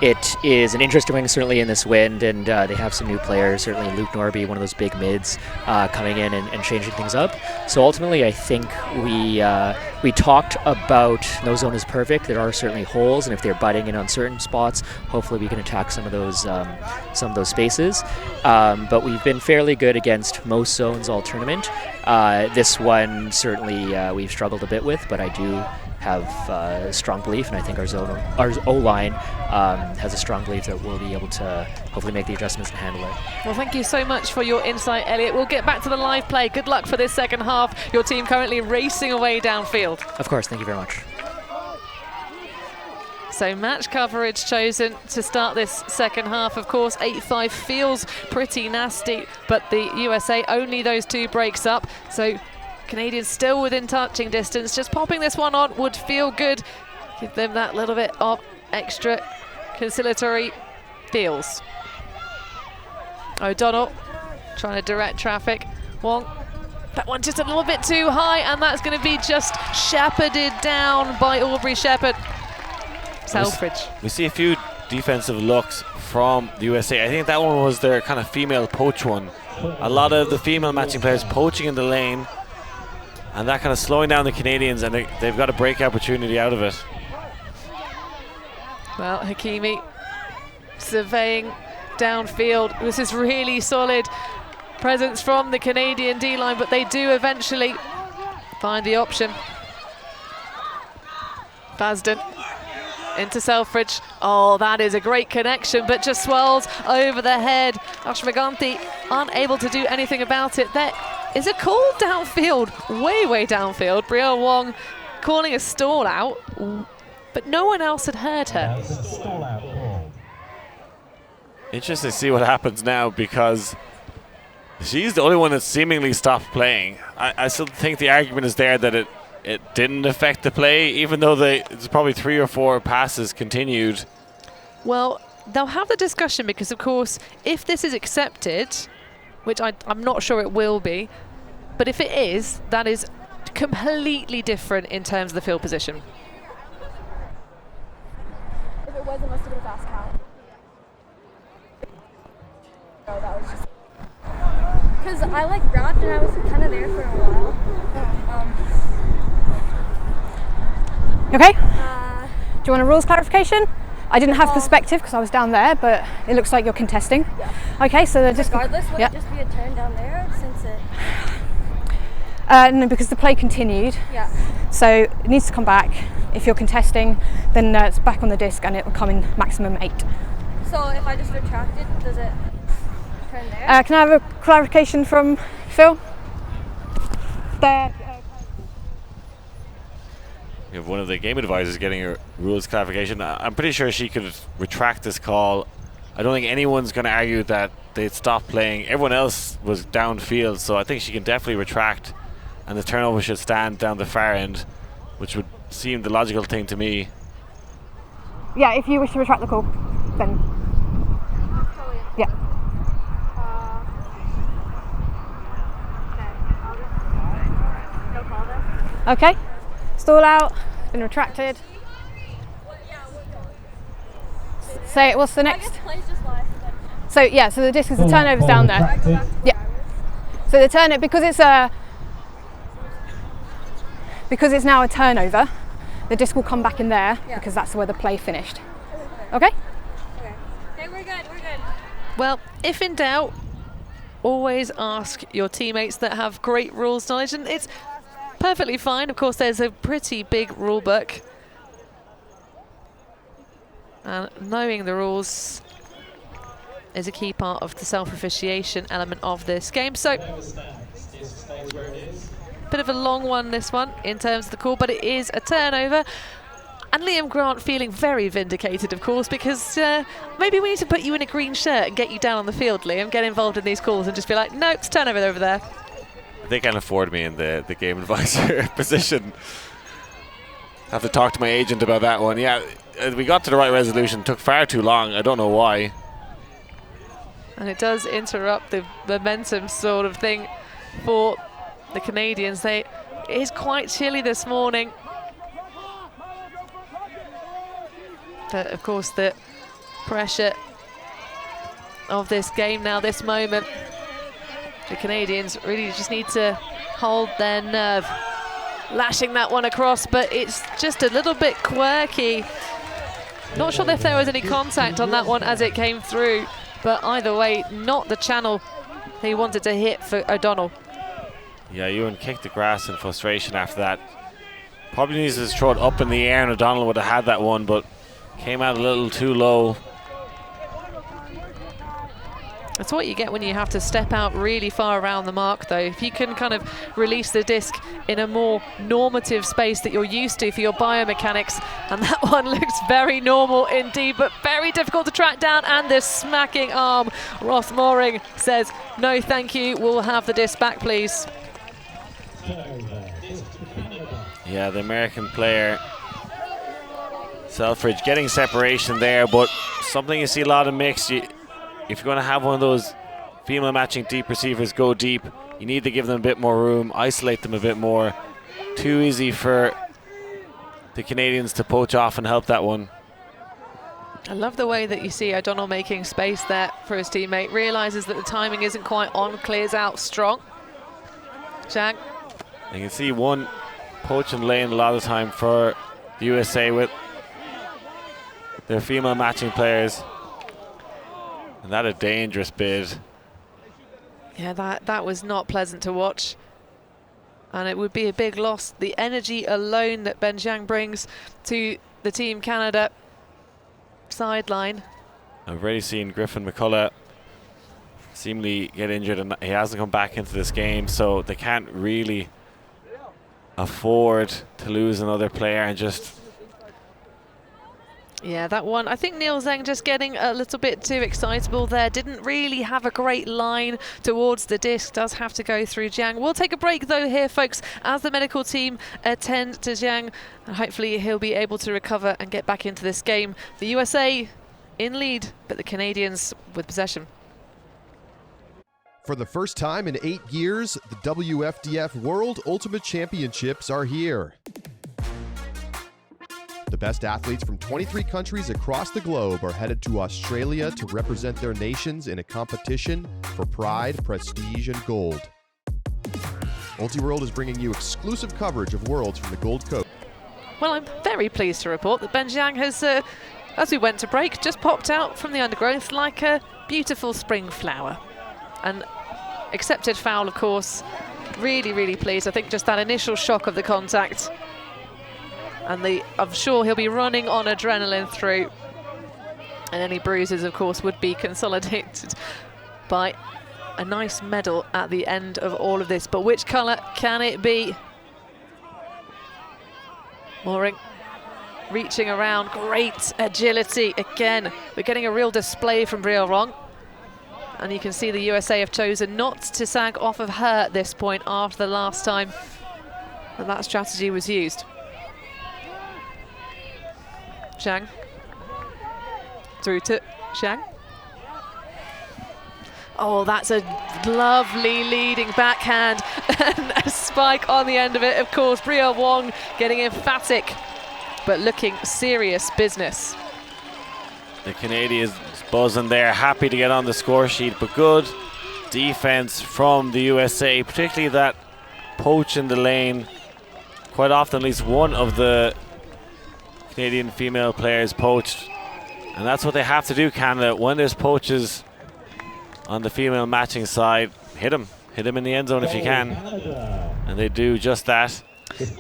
H: It is an interesting one certainly in this wind, and they have some new players, certainly Luke Norby, one of those big mids, coming in and changing things up. So ultimately I think we talked about no zone is perfect. There are certainly holes, and if they're butting in on certain spots, hopefully we can attack some of those spaces. But we've been fairly good against most zones all tournament. This one certainly we've struggled a bit with, but I do have a strong belief, and I think our O-line has a strong belief that we'll be able to hopefully make the adjustments and handle it.
A: Well, thank you so much for your insight, Elliot. We'll get back to the live play. Good luck for this second half. Your team currently racing away downfield.
H: Of course, thank you very much.
A: So match coverage chosen to start this second half. Of course, 8-5 feels pretty nasty, but the USA only those 2 breaks up. So Canadians still within touching distance. Just popping this one on would feel good. Give them that little bit of extra conciliatory feels. O'Donnell trying to direct traffic. Wong, that one just a little bit too high, and that's going to be just shepherded down by Aubrey Shepherd. Selfridge.
B: We see a few defensive looks from the USA. I think that one was their kind of female poach one. A lot of the female matching players poaching in the lane, and that kind of slowing down the Canadians, and they've got a break opportunity out of it.
A: Well, Hakimi surveying downfield. This is really solid presence from the Canadian D-line, but they do eventually find the option. Basden into Selfridge. Oh, that is a great connection, but just swirls over the head. Ashmaganti unable to do anything about it. There is a call downfield, way downfield. Brielle Wong calling a stall out, but no one else had heard her.
B: Interesting to see what happens now, because she's the only one that seemingly stopped playing. I still think the argument is there that it didn't affect the play, even though there's probably 3 or 4 passes continued.
A: Well, they'll have the discussion because, of course, if this is accepted, which I'm not sure it will be, but if it is, that is completely different in terms of the field position.
E: If it was, it must have been a fast count. Oh, that was just... Because I wrapped and I was kind of there for a while.
G: Okay. Do you want a rules clarification? I didn't have perspective because I was down there, but it looks like you're contesting.
E: Yeah.
G: Okay, so just
E: regardless, would it just be a turn down there since it?
G: No, because the play continued.
E: Yeah.
G: So it needs to come back. If you're contesting, then it's back on the disc and it will come in maximum 8.
E: So if I just retract it, does it turn there?
G: Can I have a clarification from Phil? There.
B: You have one of the game advisors getting a rules clarification. I'm pretty sure she could retract this call. I don't think anyone's going to argue that they'd stop playing. Everyone else was downfield, so I think she can definitely retract, and the turnover should stand down the far end, which would seem the logical thing to me.
G: Yeah, if you wish to retract the call, then yeah.
E: No call then?
G: Okay. Stall out, been retracted. So what's the next? So yeah, so the disc is the turnover's down there. Yeah. So the turn because it's now a turnover, the disc will come back in there because that's where the play finished. Okay?
E: Okay, we're good.
A: Well, if in doubt, always ask your teammates that have great rules knowledge, and perfectly fine. Of course, there's a pretty big rule book. And knowing the rules is a key part of the self-officiation element of this game. So, bit of a long one, this one, in terms of the call, but it is a turnover. And Liam Grant feeling very vindicated, of course, because maybe we need to put you in a green shirt and get you down on the field, Liam, get involved in these calls and just be like, no, it's turnover over there.
B: They can't afford me in the game advisor position. I have to talk to my agent about that one. Yeah, we got to the right resolution. Took far too long. I don't know why.
A: And it does interrupt the momentum sort of thing for the Canadians. It is quite chilly this morning. But of course, the pressure of this game now, this moment, the Canadians really just need to hold their nerve. Lashing that one across, but it's just a little bit quirky. Not sure if there was any contact on that one as it came through, but either way, not the channel he wanted to hit for O'Donnell.
B: Yeah, Ewan kicked the grass in frustration after that. Probably needs to throw it up in the air, and O'Donnell would have had that one, but came out a little too low.
A: That's what you get when you have to step out really far around the mark, though. If you can kind of release the disc in a more normative space that you're used to for your biomechanics, and that one looks very normal indeed, but very difficult to track down, and this smacking arm. Ross Mooring says, no thank you, we'll have the disc back, please.
B: Yeah, the American player, Selfridge, getting separation there, but something you see a lot of mixed. If you're going to have one of those female matching deep receivers go deep, you need to give them a bit more room, isolate them a bit more. Too easy for the Canadians to poach off and help that one.
A: I love the way that you see O'Donnell making space there for his teammate. Realises that the timing isn't quite on, clears out strong. Zhang.
B: You can see one poaching lane a lot of the time for the USA with their female matching players. And that a dangerous bid.
A: Yeah, that was not pleasant to watch. And it would be a big loss. The energy alone that Ben Zhang brings to the Team Canada sideline.
B: I've already seen Griffin McCullough seemingly get injured, and he hasn't come back into this game, so they can't really afford to lose another player and just...
A: Yeah, that one, I think Neil Zhang just getting a little bit too excitable there. Didn't really have a great line towards the disc. Does have to go through Zhang. We'll take a break though here, folks, as the medical team attend to Zhang. And hopefully he'll be able to recover and get back into this game. The USA in lead, but the Canadians with possession.
F: For the first time in 8 years, the WFDF World Ultimate Championships are here. The best athletes from 23 countries across the globe are headed to Australia to represent their nations in a competition for pride, prestige, and gold. Ultiworld is bringing you exclusive coverage of Worlds from the Gold Coast.
A: Well, I'm very pleased to report that Ben Zhang has, as we went to break, just popped out from the undergrowth like a beautiful spring flower. And accepted foul, of course. Really, really pleased. I think just that initial shock of the contact. And I'm sure he'll be running on adrenaline through. And any bruises, of course, would be consolidated by a nice medal at the end of all of this. But which colour can it be? Mooring reaching around, great agility again. We're getting a real display from Brio Rong. And you can see the USA have chosen not to sag off of her at this point after the last time that strategy was used. Zhang. Through to Zhang. Oh, that's a lovely leading backhand and a spike on the end of it. Of course, Brio Wong getting emphatic, but looking serious business.
B: The Canadians buzzing there, happy to get on the score sheet, but good defense from the USA, particularly that poach in the lane. Quite often, at least one of the Canadian female players poached, and that's what they have to do, Canada. When there's poaches on the female matching side, hit them in the end zone if you can, and they do just that.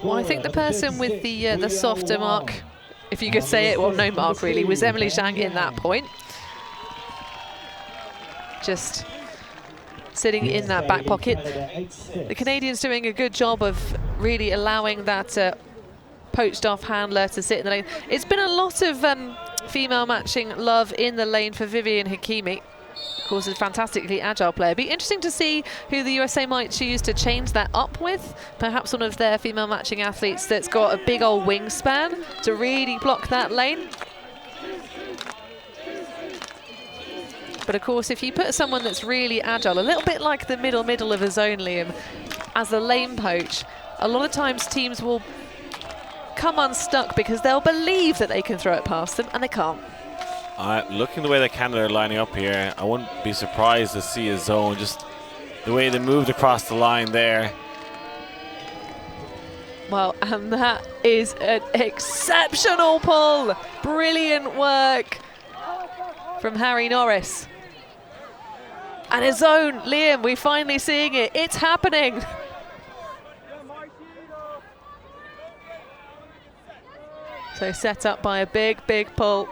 A: Well, I think the person with the softer mark, if you could say it, well, no mark really, was Emily Zhang in that point. Just sitting in that back pocket. The Canadians doing a good job of really allowing that poached off handler to sit in the lane. It's been a lot of female matching love in the lane for Vivian Hakimi. Of course, a fantastically agile player. Be interesting to see who the USA might choose to change that up with. Perhaps one of their female matching athletes that's got a big old wingspan to really block that lane. But of course, if you put someone that's really agile, a little bit like the middle of a zone, Liam, as the lane poach, a lot of times teams will come unstuck because they'll believe that they can throw it past them, and they can't.
B: Looking the way that Canada are lining up here, I wouldn't be surprised to see a zone, just the way they moved across the line there.
A: Well, and that is an exceptional pull. Brilliant work from Harry Norris. And a zone, Liam, we're finally seeing it. It's happening. So set up by a big pull.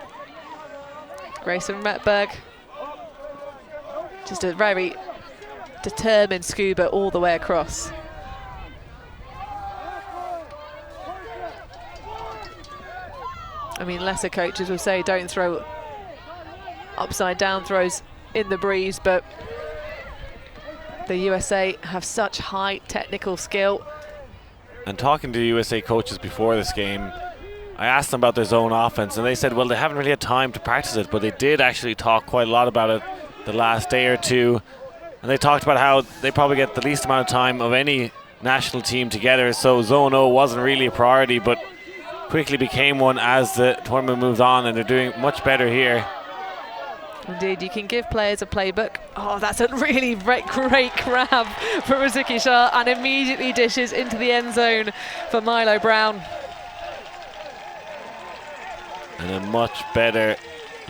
A: Grayson Retberg. Just a very determined scuba all the way across. I mean, lesser coaches will say don't throw upside down throws in the breeze, but the USA have such high technical skill.
B: And talking to the USA coaches before this game, I asked them about their zone offense, and they said, well, they haven't really had time to practice it, but they did actually talk quite a lot about it the last day or two. And they talked about how they probably get the least amount of time of any national team together, so Zone O wasn't really a priority, but quickly became one as the tournament moved on, and they're doing much better here.
A: Indeed, you can give players a playbook. Oh, that's a really great grab for Rizuki Shah, and immediately dishes into the end zone for Milo Brown.
B: And a much better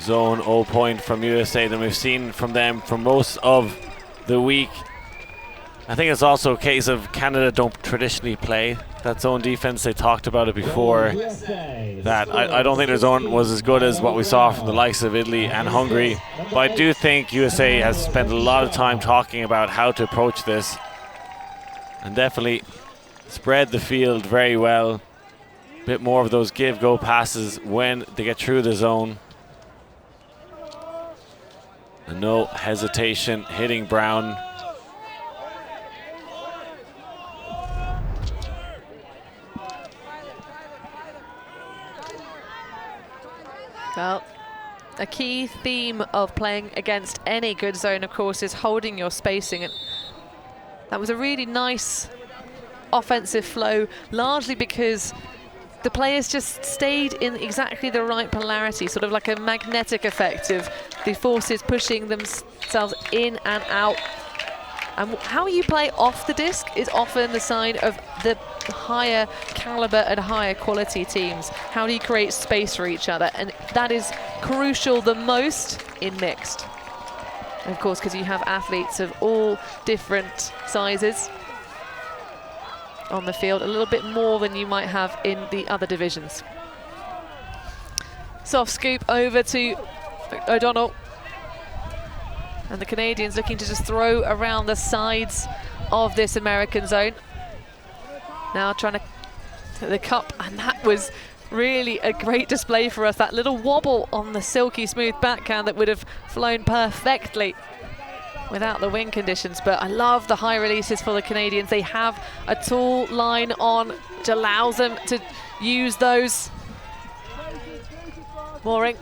B: Zone O point from USA than we've seen from them for most of the week. I think it's also a case of Canada don't traditionally play that zone defense. They talked about it before, that I don't think their zone was as good as what we saw from the likes of Italy and Hungary. But I do think USA has spent a lot of time talking about how to approach this, and definitely spread the field very well. A bit more of those give-go passes when they get through the zone. And no hesitation hitting Brown.
A: Well, a key theme of playing against any good zone, of course, is holding your spacing. And that was a really nice offensive flow, largely because the players just stayed in exactly the right polarity, sort of like a magnetic effect of the forces pushing themselves in and out. And how you play off the disc is often the sign of the higher caliber and higher quality teams. How do you create space for each other? And that is crucial the most in mixed. And of course, because you have athletes of all different sizes on the field, a little bit more than you might have in the other divisions. Soft scoop over to O'Donnell. And the Canadians looking to just throw around the sides of this American zone. Now trying to the cup, and that was really a great display for us. That little wobble on the silky smooth backhand that would have flown perfectly without the wind conditions. But I love the high releases for the Canadians. They have a tall line on, which allows them to use those. Mooring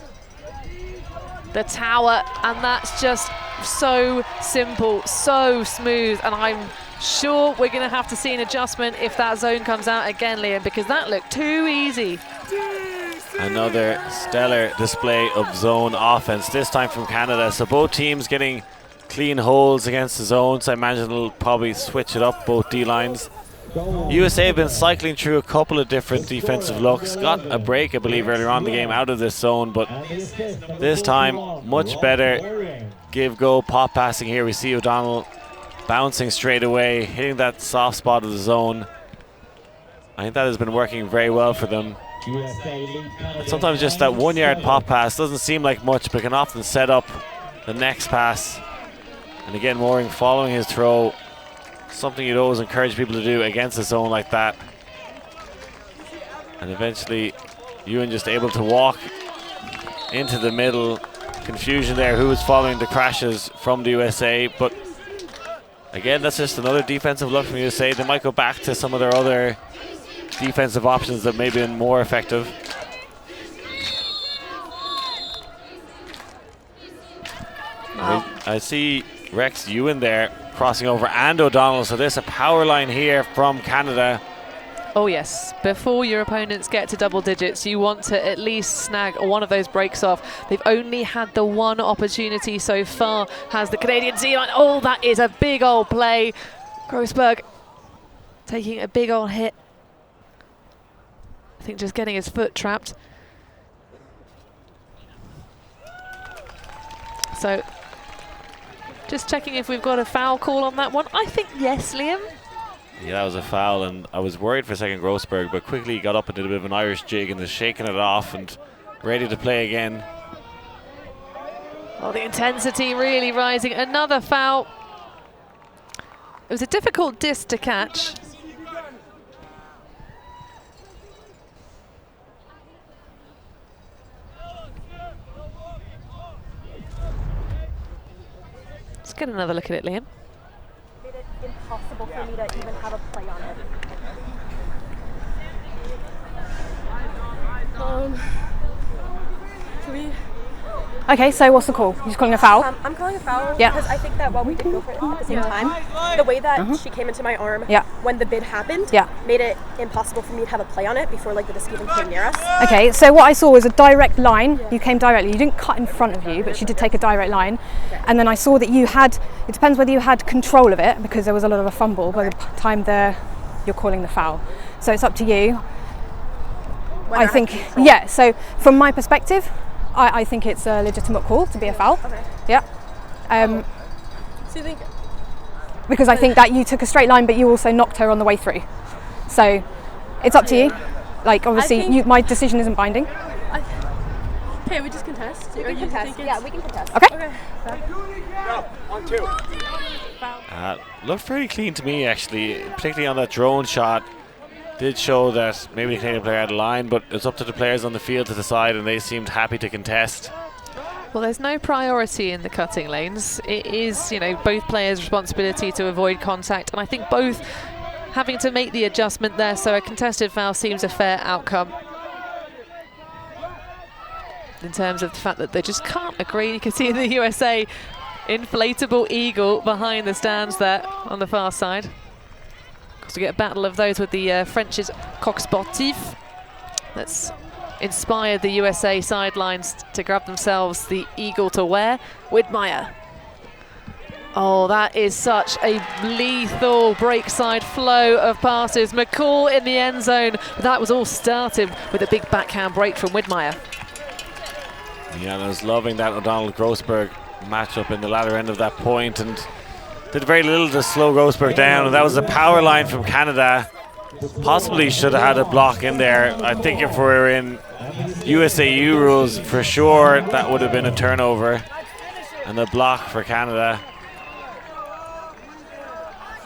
A: the tower, and that's just so simple, so smooth, and I'm sure we're going to have to see an adjustment if that zone comes out again, Liam, because that looked too easy.
B: Another stellar display of zone offense, this time from Canada. So both teams getting clean holds against the zones. I imagine they'll probably switch it up, both D-lines. USA have been cycling through a couple of different defensive looks. Got a break, I believe, earlier on in the game out of this zone, but this time much better give-go pop passing here. We see O'Donnell bouncing straight away, hitting that soft spot of the zone. I think that has been working very well for them. And sometimes just that 1 yard pop pass doesn't seem like much, but can often set up the next pass. And again, Mooring following his throw, something you'd always encourage people to do against a zone like that. And eventually, Ewan just able to walk into the middle. Confusion there, who was following the crashes from the USA, but again, that's just another defensive look from USA. They might go back to some of their other defensive options that may have been more effective. I see Rex Ewan there crossing over, and O'Donnell, so there's a power line here from Canada.
A: Oh yes, before your opponents get to double digits, you want to at least snag one of those breaks off. They've only had the one opportunity so far, has the Canadian Z-line. Oh, that is a big old play. Grossberg taking a big old hit. I think just getting his foot trapped. So, just checking if we've got a foul call on that one. I think yes, Liam.
B: Yeah, that was a foul, and I was worried for a second Grossberg, but quickly got up and did a bit of an Irish jig and is shaking it off and ready to play again.
A: Oh, the intensity really rising. Another foul. It was a difficult disc to catch. Let's get another look at it, Liam.
E: Impossible for me to even have a play on it.
I: Okay, so what's the call? You're just calling a foul?
J: I'm calling a foul
I: Yeah.
J: because I think that while we did go for it at the same time, the way that she came into my arm when the bid happened made it impossible for me to have a play on it before like the disc even came near us.
I: Okay, so what I saw was a direct line. You came directly. You didn't cut in front of you, but she did take a direct line. And then I saw that you had, it depends whether you had control of it, because there was a lot of a fumble by the time you're calling the foul. So it's up to you. I think, yeah, so from my perspective, I think it's a legitimate call to be a foul.
J: Okay.
I: Yeah.
J: So you think?
I: Because I think that you took a straight line, but you also knocked her on the way through. So it's up to you. Like, obviously, my decision isn't binding.
J: Okay, we just contest.
E: We can contest. Yeah, we can contest.
I: Okay.
C: On two.
B: Looked very clean to me, actually, particularly on that drone shot. Did show that maybe the Canadian player had a line, but it's up to the players on the field to decide, and they seemed happy to contest.
A: Well, there's no priority in the cutting lanes. It is, you know, both players' responsibility to avoid contact, and I think both having to make the adjustment there, so a contested foul seems a fair outcome. In terms of the fact that they just can't agree. You can see the USA inflatable eagle behind the stands there on the far side. To get a battle of those with the French's coq sportif. That's inspired the USA sidelines to grab themselves the eagle to wear. Widmeyer. Oh, that is such a lethal break side flow of passes. McCall in the end zone. That was all started with a big backhand break from Widmeyer.
B: Yeah, and I was loving that O'Donnell-Grossberg matchup in the latter end of that point, and did very little to slow Grossberg down, and that was a power line from Canada. Possibly should have had a block in there. I think if we were in USAU rules, for sure that would have been a turnover and a block for Canada.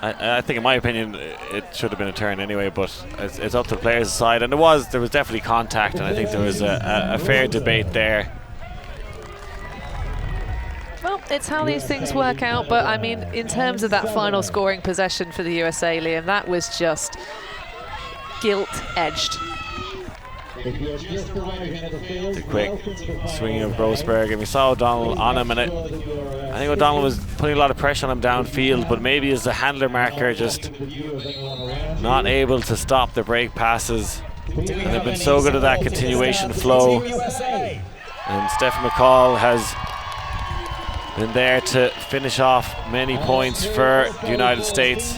B: I think, in my opinion, it should have been a turn anyway, but it's up to the players' side. And there was definitely contact, and I think there was a fair debate there.
A: Well, it's how these things work out, but I mean, in terms of that final scoring possession for the USA, Liam, that was just gilt-edged.
B: The quick swinging of Grossberg, and we saw O'Donnell on him, and I think O'Donnell was putting a lot of pressure on him downfield, but maybe as the handler marker just not able to stop the break passes. And they've been so good at that continuation flow. And Stephen McCall has been there to finish off many points for the United States.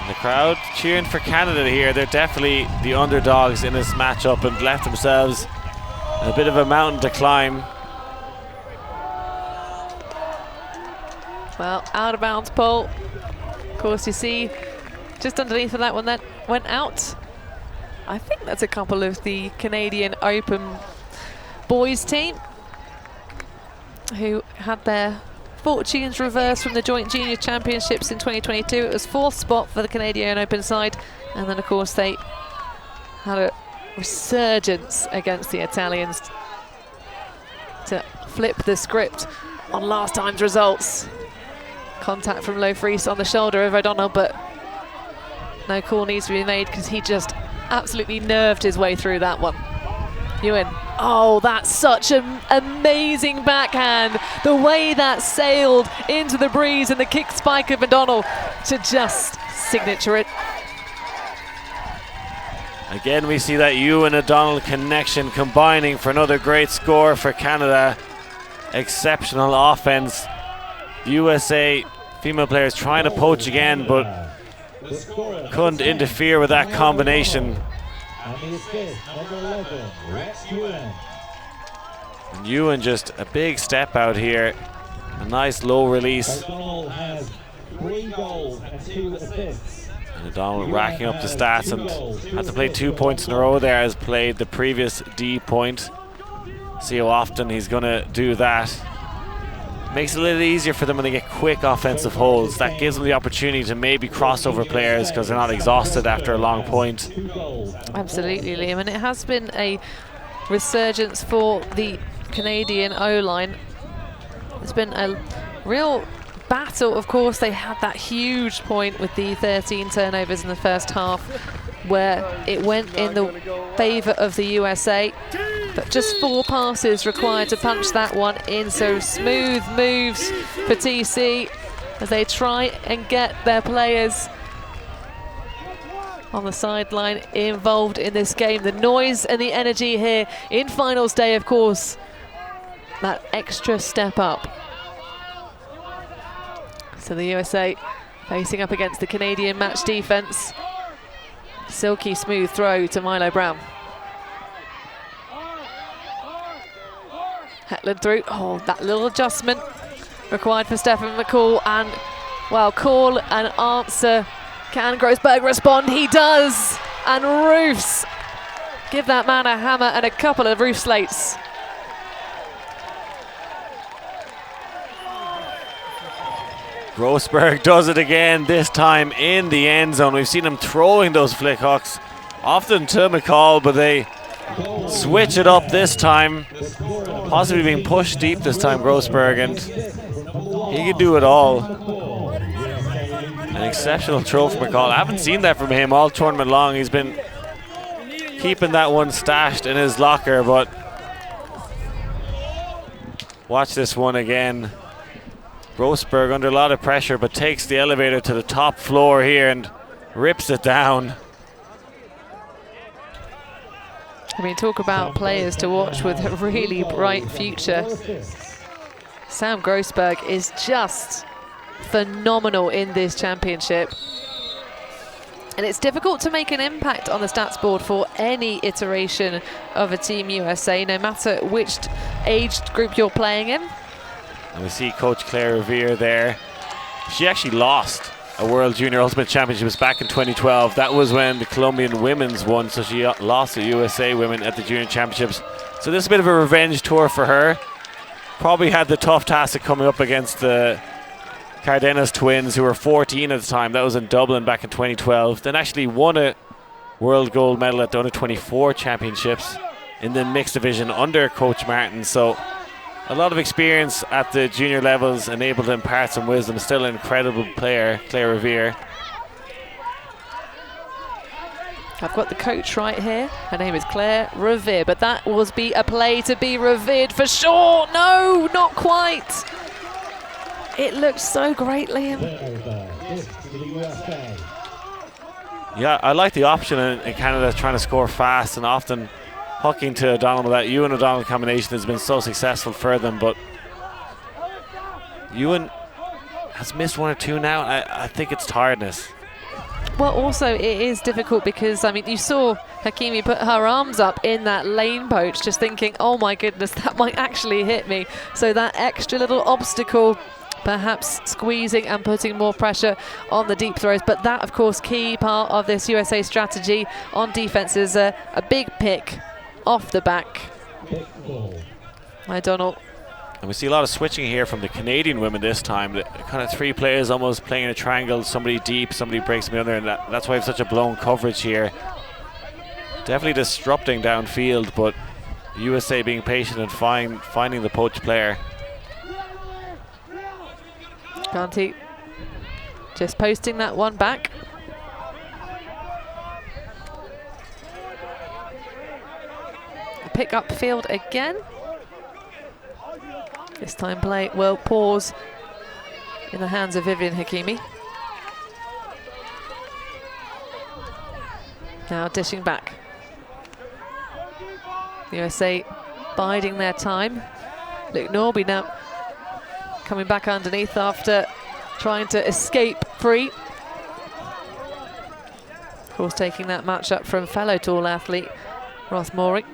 B: And the crowd cheering for Canada here. They're definitely the underdogs in this matchup and left themselves a bit of a mountain to climb.
A: Well, out of bounds, Paul. course, you see just underneath of that one that went out. I think that's a couple of the Canadian Open boys team who had their fortunes reversed from the Joint Junior Championships in 2022. It was 4th spot for the Canadian Open side, and then of course they had a resurgence against the Italians to flip the script on last time's results. Contact from Low Freese on the shoulder of O'Donnell, but no call needs to be made because he just absolutely nerved his way through that one. Ewan. Oh, that's such an amazing backhand. The way that sailed into the breeze and the kick spike of O'Donnell to just signature it.
B: Again, we see that Ewan O'Donnell connection combining for another great score for Canada. Exceptional offense. USA female players trying to poach again, but couldn't interfere with that combination. And Ewan just a big step out here. A nice low release. And O'Donnell racking up the stats and had to play 2 points in a row there as played the previous D point. See how often he's going to do that. Makes it a little easier for them when they get quick offensive holds. That gives them the opportunity to maybe cross over players because they're not exhausted after a long point.
A: Absolutely, Liam, and it has been a resurgence for the Canadian O-line. It's been a real battle. Of course, they had that huge point with the 13 turnovers in the first half where it went in the favour of the USA. But just 4 passes required to punch that one in, so smooth moves for TC as they try and get their players on the sideline involved in this game. The noise and the energy here in finals day, of course, that extra step up. So the USA facing up against the Canadian match defense. Silky smooth throw to Milo Brown. Hetland through. Oh, that little adjustment required for Stefan McCall, and well, call and answer. Can Grossberg respond? He does, and Roofs give that man a hammer and a couple of roof slates.
B: Grossberg does it again, this time in the end zone. We've seen him throwing those flick hooks often to McCall, but they switch it up this time. Possibly being pushed deep this time, Grossberg, and he can do it all. An exceptional throw from McCall. I haven't seen that from him all tournament long. He's been keeping that one stashed in his locker, but watch this one again. Grossberg under a lot of pressure, but takes the elevator to the top floor here and rips it down.
A: I mean, talk about players to watch with a really bright future. Sam Grossberg is just phenomenal in this championship. And it's difficult to make an impact on the stats board for any iteration of a Team USA, no matter which age group you're playing in.
B: And we see Coach Claire Revere there. She actually lost a World Junior Ultimate Championships back in 2012. That was when the Colombian women's won, so she lost the USA women at the Junior Championships. So this is a bit of a revenge tour for her. Probably had the tough task of coming up against the Cardenas twins, who were 14 at the time. That was in Dublin back in 2012. Then actually won a world gold medal at the under 24 championships in the mixed division under Coach Martin. So a lot of experience at the junior levels and able to impart some wisdom. Still an incredible player, Claire Revere.
A: I've got the coach right here. Her name is Claire Revere, but that will be a play to be revered for sure. No, not quite. It looks so great, Liam.
B: Yeah, I like the option in Canada trying to score fast and often hooking to O'Donnell. That Ewan O'Donnell combination has been so successful for them, but Ewan has missed 1 or 2 now. I think it's tiredness.
A: Well, also it is difficult because, I mean, you saw Hakimi put her arms up in that lane poach just thinking, oh my goodness, that might actually hit me. So that extra little obstacle perhaps squeezing and putting more pressure on the deep throws. But that, of course, key part of this USA strategy on defense is a big pick off the back. O'Donnell.
B: And we see a lot of switching here from the Canadian women this time. The kind of 3 players almost playing in a triangle, somebody deep, somebody breaks the other, and that's why we have such a blown coverage here. Definitely disrupting downfield, but USA being patient and finding the poached player.
A: Ganti just posting that one back. Pick up field again. This time play will pause in the hands of Vivian Hakimi. Now dishing back. USA biding their time. Luke Norby now coming back underneath after trying to escape free. Of course, taking that matchup from fellow tall athlete Ross Mooring.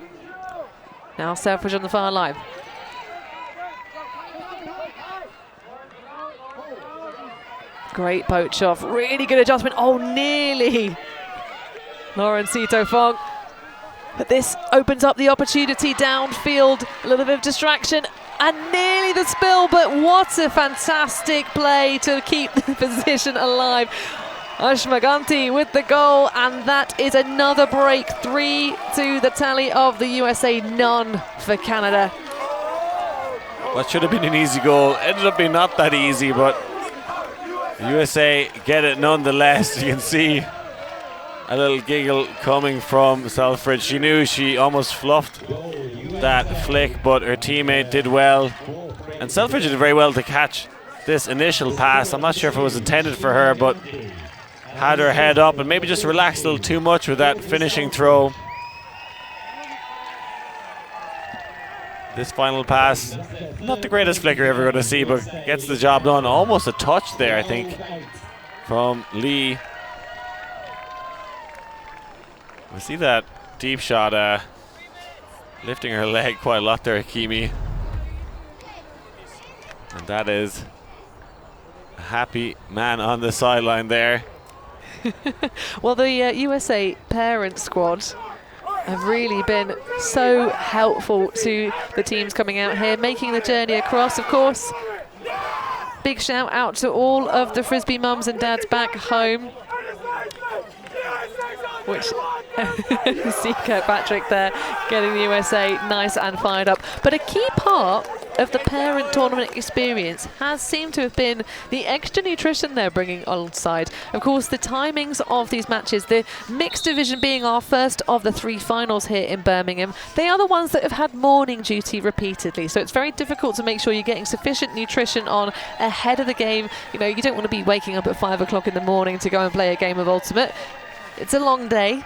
A: Now Selfridge on the far line. Great poach off, really good adjustment. Oh, nearly Lauren Sito Fong. But this opens up the opportunity downfield, a little bit of distraction and nearly the spill, but what a fantastic play to keep the position alive. Ashma Ganti with the goal, and that is another break. 3 to the tally of the USA, none for Canada.
B: What should have been an easy goal ended up being not that easy, but the USA get it nonetheless. You can see a little giggle coming from Selfridge. She knew she almost fluffed that flick, but her teammate did well. And Selfridge did very well to catch this initial pass. I'm not sure if it was intended for her, but had her head up and maybe just relaxed a little too much with that finishing throw. This final pass, not the greatest flick you're ever going to see, but gets the job done. Almost a touch there, I think, from Lee. We see that deep shot lifting her leg quite a lot there, Hakimi. And that is a happy man on the sideline there.
A: Well, the USA parent squad have really been so helpful to the teams coming out here, making the journey across. Of course, big shout out to all of the Frisbee mums and dads back home. Which see Kirkpatrick there getting the USA nice and fired up. But a key part of the parent tournament experience has seemed to have been the extra nutrition they're bringing alongside. Of course, the timings of these matches, the mixed division being our first of the 3 finals here in Birmingham, they are the ones that have had morning duty repeatedly. So it's very difficult to make sure you're getting sufficient nutrition on ahead of the game. You know, you don't want to be waking up at 5 o'clock in the morning to go and play a game of Ultimate. It's a long day,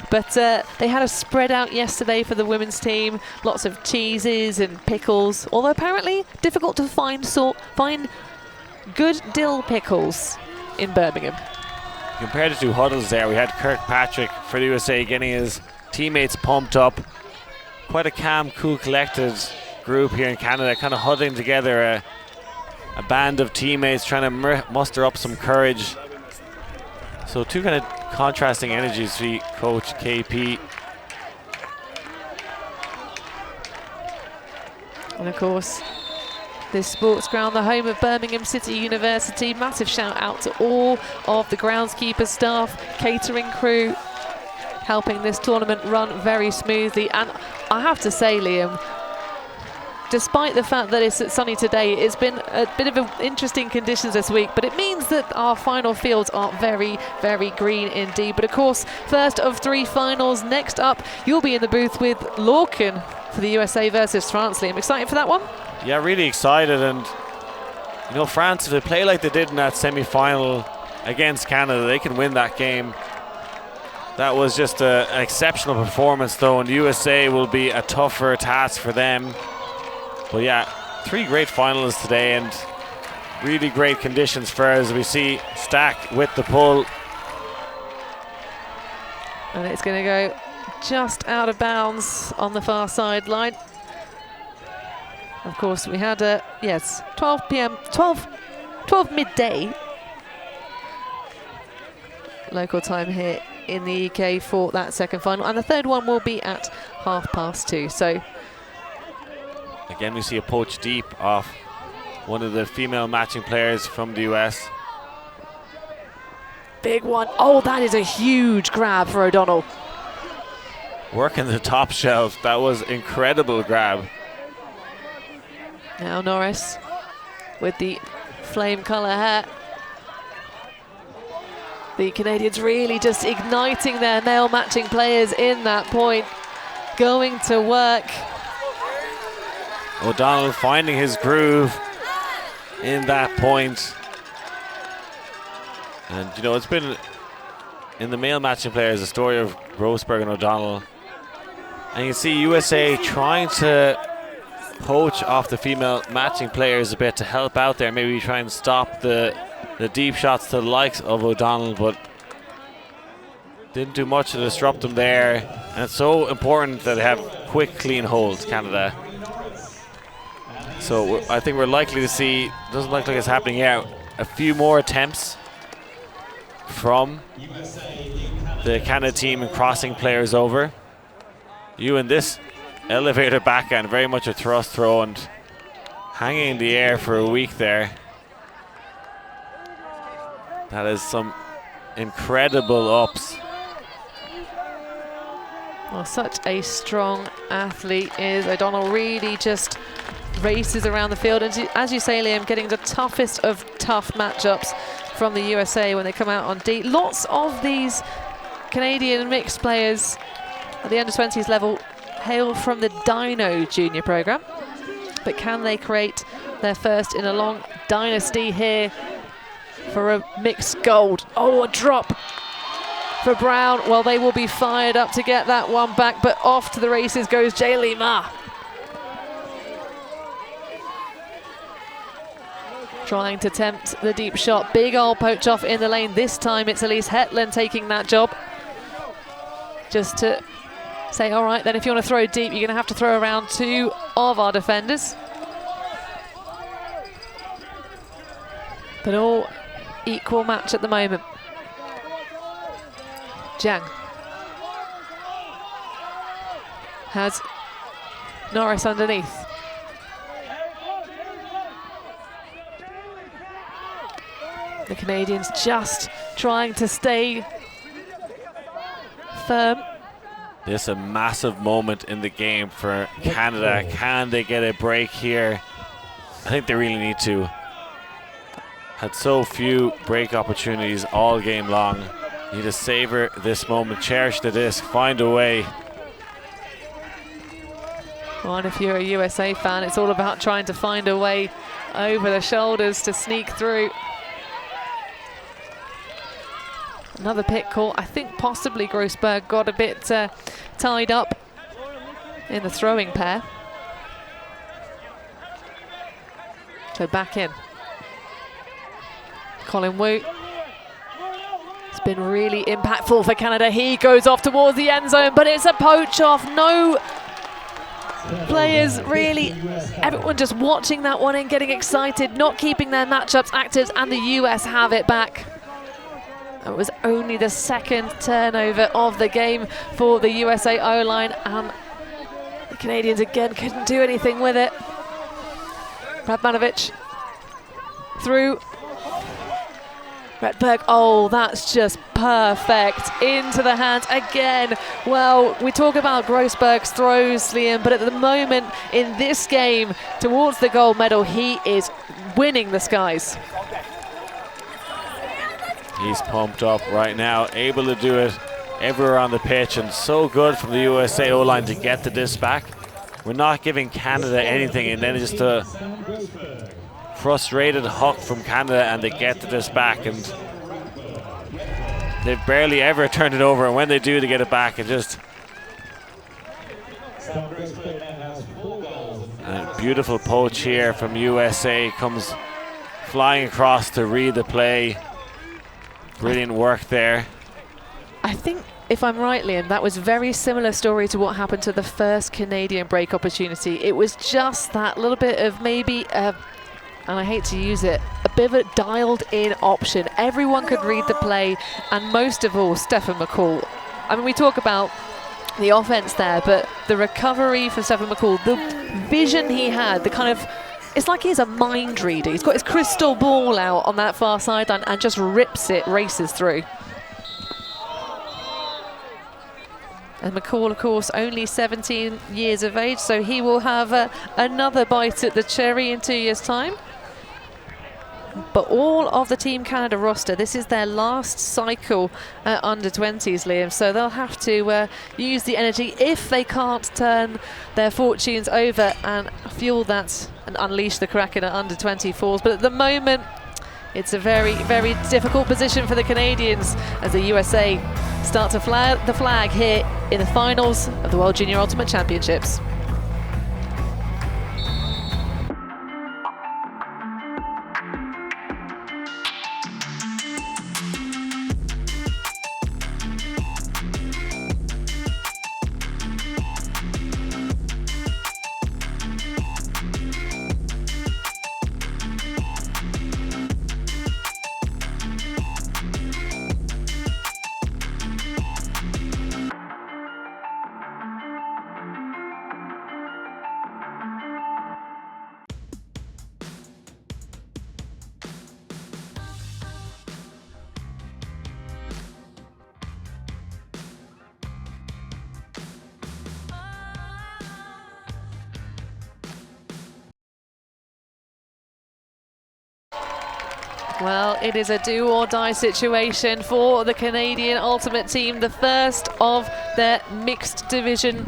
A: but they had a spread out yesterday for the women's team. Lots of cheeses and pickles, although apparently difficult to find good dill pickles in Birmingham.
B: Compared to 2 huddles there, we had Kirkpatrick for the USA getting his teammates pumped up. Quite a calm, cool, collected group here in Canada, kind of huddling together a band of teammates trying to muster up some courage. So 2 kind of contrasting energies for Coach KP.
A: And of course, this sports ground, the home of Birmingham City University. Massive shout out to all of the groundskeeper staff, catering crew, helping this tournament run very smoothly. And I have to say, Liam, despite the fact that it's sunny today, it's been a bit of interesting conditions this week, but it means that our final fields are very, very green indeed. But of course, first of 3 finals. Next up, you'll be in the booth with Lorcan for the USA versus France. Liam, excited for that one?
B: Yeah, really excited. And you know, France, if they play like they did in that semi-final against Canada, they can win that game. That was just an exceptional performance though, and the USA will be a tougher task for them. But yeah, 3 great finalists today and really great conditions for us. We see Stack with the pull.
A: And it's going to go just out of bounds on the far sideline. Of course, we had, yes, 12 p.m., 12 midday local time here in the UK for that second final. And the third one will be at 2:30. So
B: again, we see a poach deep off one of the female matching players from the US.
A: Big one. Oh, that is a huge grab for O'Donnell.
B: Working the top shelf. That was incredible grab.
A: Now Norris with the flame colour hair. The Canadians really just igniting their male matching players in that point. Going to work.
B: O'Donnell finding his groove in that point. And you know, it's been in the male matching players a story of Grossberg and O'Donnell. And you see USA trying to poach off the female matching players a bit to help out there, maybe try and stop the deep shots to the likes of O'Donnell, but didn't do much to disrupt them there. And it's so important that they have quick, clean holds, Canada. So I think we're likely to see, doesn't look like it's happening yet, a few more attempts from the Canada team in crossing players over. You in this elevator backhand, very much a thrust throw and hanging in the air for a week there. That is some incredible ups.
A: Well, such a strong athlete is O'Donnell. Really just races around the field. And as you say, Liam, getting the toughest of tough matchups from the USA when they come out on D. Lots of these Canadian mixed players at the under-20s level hail from the Dino Junior program. But can they create their first in a long dynasty here for a mixed gold? Oh, a drop for Brown. Well, they will be fired up to get that one back, but off to the races goes Jaylee Ma. Trying to tempt the deep shot. Big old poach off in the lane. This time it's Elise Hetland taking that job. Just to say, all right, then if you want to throw deep, you're going to have to throw around two of our defenders. But all equal match at the moment. Jiang has Norris underneath. The Canadians just trying to stay firm.
B: This is a massive moment in the game for Canada. Can they get a break here? I think they really need to. Had so few break opportunities all game long. Need to savor this moment, cherish the disc, find a way.
A: Well, and if you're a USA fan, it's all about trying to find a way over the shoulders to sneak through. Another pick call. I think possibly Grossberg got a bit tied up in the throwing pair. So back in. Colin Wu. It's been really impactful for Canada. He goes off towards the end zone, but it's a poach off. No players really, everyone just watching that one and getting excited, not keeping their matchups active, and the US have it back. It was only the second turnover of the game for the USA O-line, and the Canadians again couldn't do anything with it. Radmanovic through. Redberg, oh, that's just perfect. Into the hands again. Well, we talk about Grossberg's throws, Liam, but at the moment in this game towards the gold medal, he is winning the skies.
B: He's pumped up right now, able to do it everywhere on the pitch, and so good from the USA O-line to get the disc back. We're not giving Canada anything, and then just a frustrated huck from Canada, and they get the disc back, and they've barely ever turned it over, and when they do, they get it back. It just a beautiful poach here from USA, comes flying across to read the play. Brilliant work there.
A: I think, if I'm right, Liam, that was a very similar story to what happened to the first Canadian break opportunity. It was just that little bit of maybe, and I hate to use it, a bit of a dialed-in option. Everyone could read the play, and most of all, Stephen McCall. I mean, we talk about the offense there, but the recovery for Stephen McCall, the vision he had, the kind of, it's like he's a mind reader. He's got his crystal ball out on that far sideline and just rips it, races through. And McCall, of course, only 17 years of age, so he will have another bite at the cherry in 2 years' time. But all of the Team Canada roster, this is their last cycle under 20s, Liam, so they'll have to use the energy if they can't turn their fortunes over and fuel that and unleash the Kraken at under 24s. But at the moment, it's a very, very difficult position for the Canadians as the USA start to fly the flag here in the finals of the World Junior Ultimate Championships. Well, it is a do-or-die situation for the Canadian Ultimate team, the first of their mixed division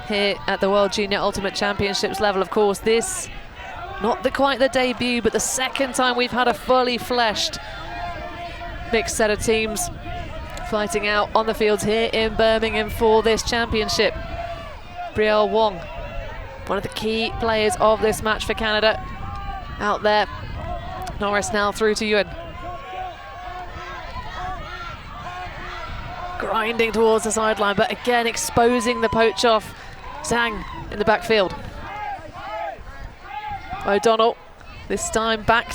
A: here at the World Junior Ultimate Championships level. Of course, this, not quite the debut, but the second time we've had a fully fleshed mixed set of teams fighting out on the fields here in Birmingham for this championship. Brielle Wong, one of the key players of this match for Canada, out there. Norris now through to Ewan. Grinding towards the sideline, but again exposing the poach off. Zhang in the backfield. O'Donnell, this time back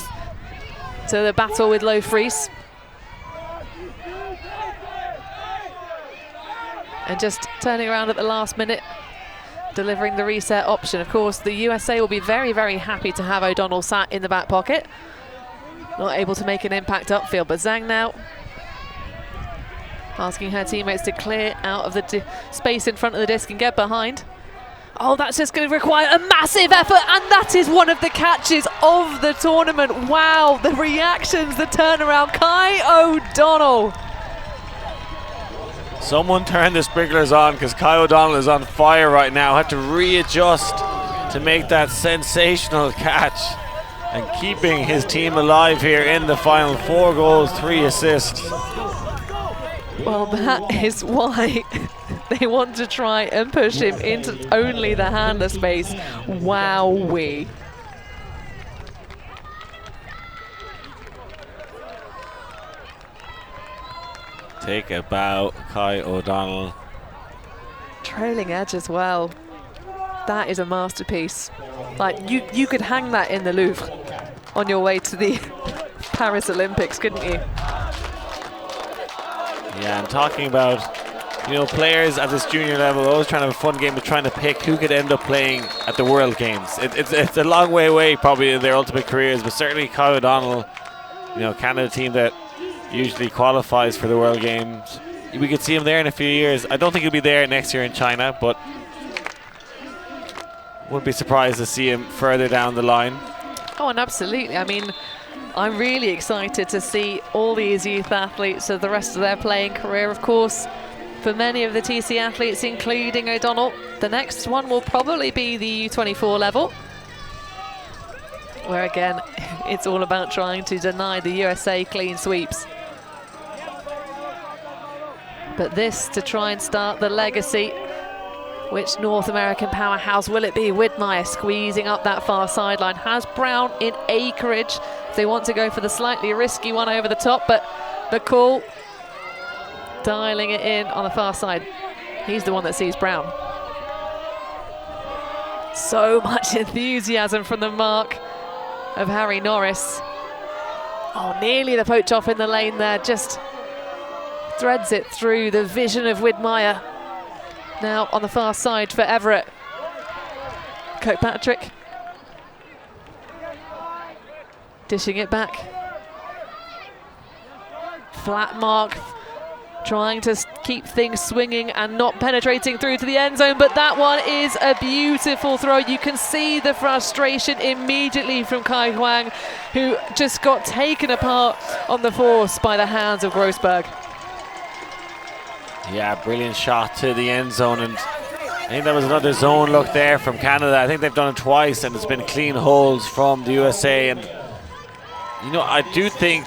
A: to the battle with Low Freeze. And just turning around at the last minute, delivering the reset option. Of course, the USA will be very, very happy to have O'Donnell sat in the back pocket. Not able to make an impact upfield, but Zhang now asking her teammates to clear out of the space in front of the disc and get behind. Oh, that's just going to require a massive effort, and that is one of the catches of the tournament. Wow, the reactions, the turnaround. Kai O'Donnell.
B: Someone turn the sprinklers on, because Kai O'Donnell is on fire right now. Had to readjust to make that sensational catch and keeping his team alive here in the final. 4 goals, 3 assists.
A: Well, that is why they want to try and push him into only the handler space. Wowee.
B: Take a bow, Kai O'Donnell.
A: Trailing edge as well. That is a masterpiece. Like, you could hang that in the Louvre on your way to the Paris Olympics, couldn't you?
B: Yeah, I'm talking about, you know, players at this junior level always trying to have a fun game of trying to pick who could end up playing at the World Games. It's a long way away probably in their ultimate careers, but certainly Kai O'Donnell, you know, Canada team that usually qualifies for the World Games. We could see him there in a few years. I don't think he'll be there next year in China, but wouldn't be surprised to see him further down the line.
A: Oh, and absolutely. I mean, I'm really excited to see all these youth athletes of the rest of their playing career. Of course, for many of the TC athletes, including O'Donnell, the next one will probably be the U24 level, where again, it's all about trying to deny the USA clean sweeps. But this to try and start the legacy. Which North American powerhouse will it be? Widmeyer squeezing up that far sideline. Has Brown in acreage. They want to go for the slightly risky one over the top, but McCall dialing it in on the far side. He's the one that sees Brown. So much enthusiasm from the mark of Harry Norris. Oh, nearly the poach off in the lane there, just threads it through the vision of Widmeyer. Now on the far side for Everett. Kirkpatrick dishing it back. Flat mark, trying to keep things swinging and not penetrating through to the end zone, but that one is a beautiful throw. You can see the frustration immediately from Kai Huang, who just got taken apart on the force by the hands of Grossberg.
B: Yeah, brilliant shot to the end zone, and I think that was another zone look there from Canada. I think they've done it twice and it's been clean holds from the USA, and you know, I do think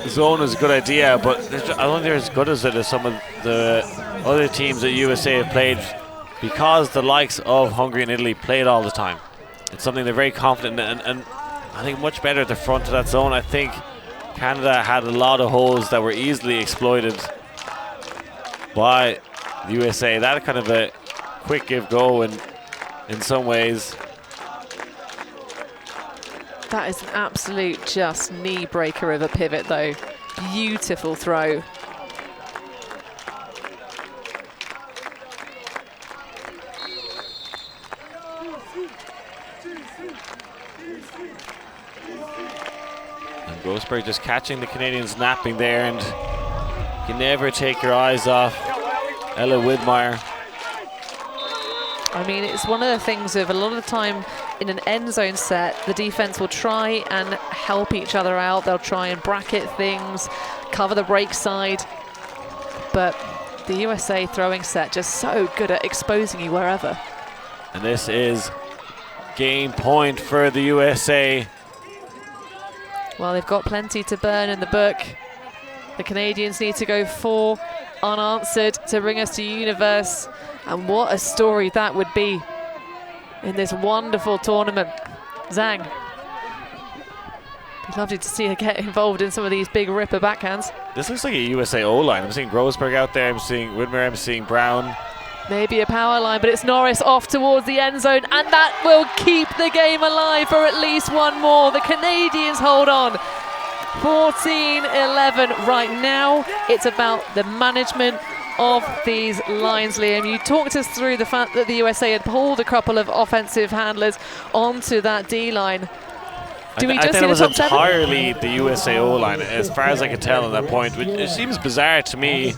B: zone is a good idea, but I don't think they're as good as it as some of the other teams that USA have played, because the likes of Hungary and Italy play it all the time. It's something they're very confident in, and I think much better at the front of that zone. I think Canada had a lot of holes that were easily exploited by the USA. That kind of a quick give go in some ways.
A: That is an absolute just knee breaker of a pivot though. Beautiful throw.
B: And Grossberg just catching the Canadians napping there, and you can never take your eyes off Ella Widmeyer.
A: I mean, it's one of the things of a lot of the time in an end zone set, the defense will try and help each other out. They'll try and bracket things, cover the break side. But the USA throwing set just so good at exposing you wherever.
B: And this is game point for the USA.
A: Well, they've got plenty to burn in the book. The Canadians need to go 4 unanswered to bring us to universe. And what a story that would be in this wonderful tournament. Zhang. Be lovely to see her get involved in some of these big ripper backhands.
B: This looks like a USA O-line. I'm seeing Grossberg out there, I'm seeing Widmeyer, I'm seeing Brown.
A: Maybe a power line, but it's Norris off towards the end zone, and that will keep the game alive for at least one more. The Canadians hold on. 14-11 right now. It's about the management of these lines, Liam. You talked us through the fact that the USA had pulled a couple of offensive handlers onto that D-line. Do we just see the top 7?
B: I think it was entirely the USA O-line, as far as I could tell at that point. It seems bizarre to me,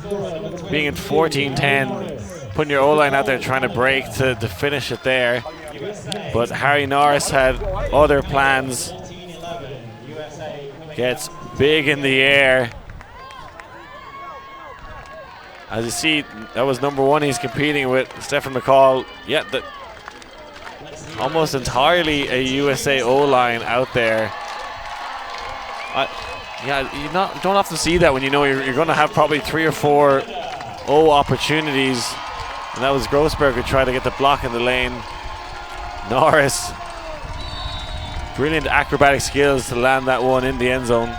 B: being at 14-10, putting your O-line out there trying to break to finish it there. But Harry Norris had other plans. Gets big in the air. As you see, that was number 1 he's competing with, Stephen McCall. Yeah, almost entirely a USA O-line out there. Yeah, you don't often see that when you know you're going to have probably 3 or 4 O opportunities. And that was Grossberg who tried to get the block in the lane. Norris, brilliant acrobatic skills to land that one in the end zone.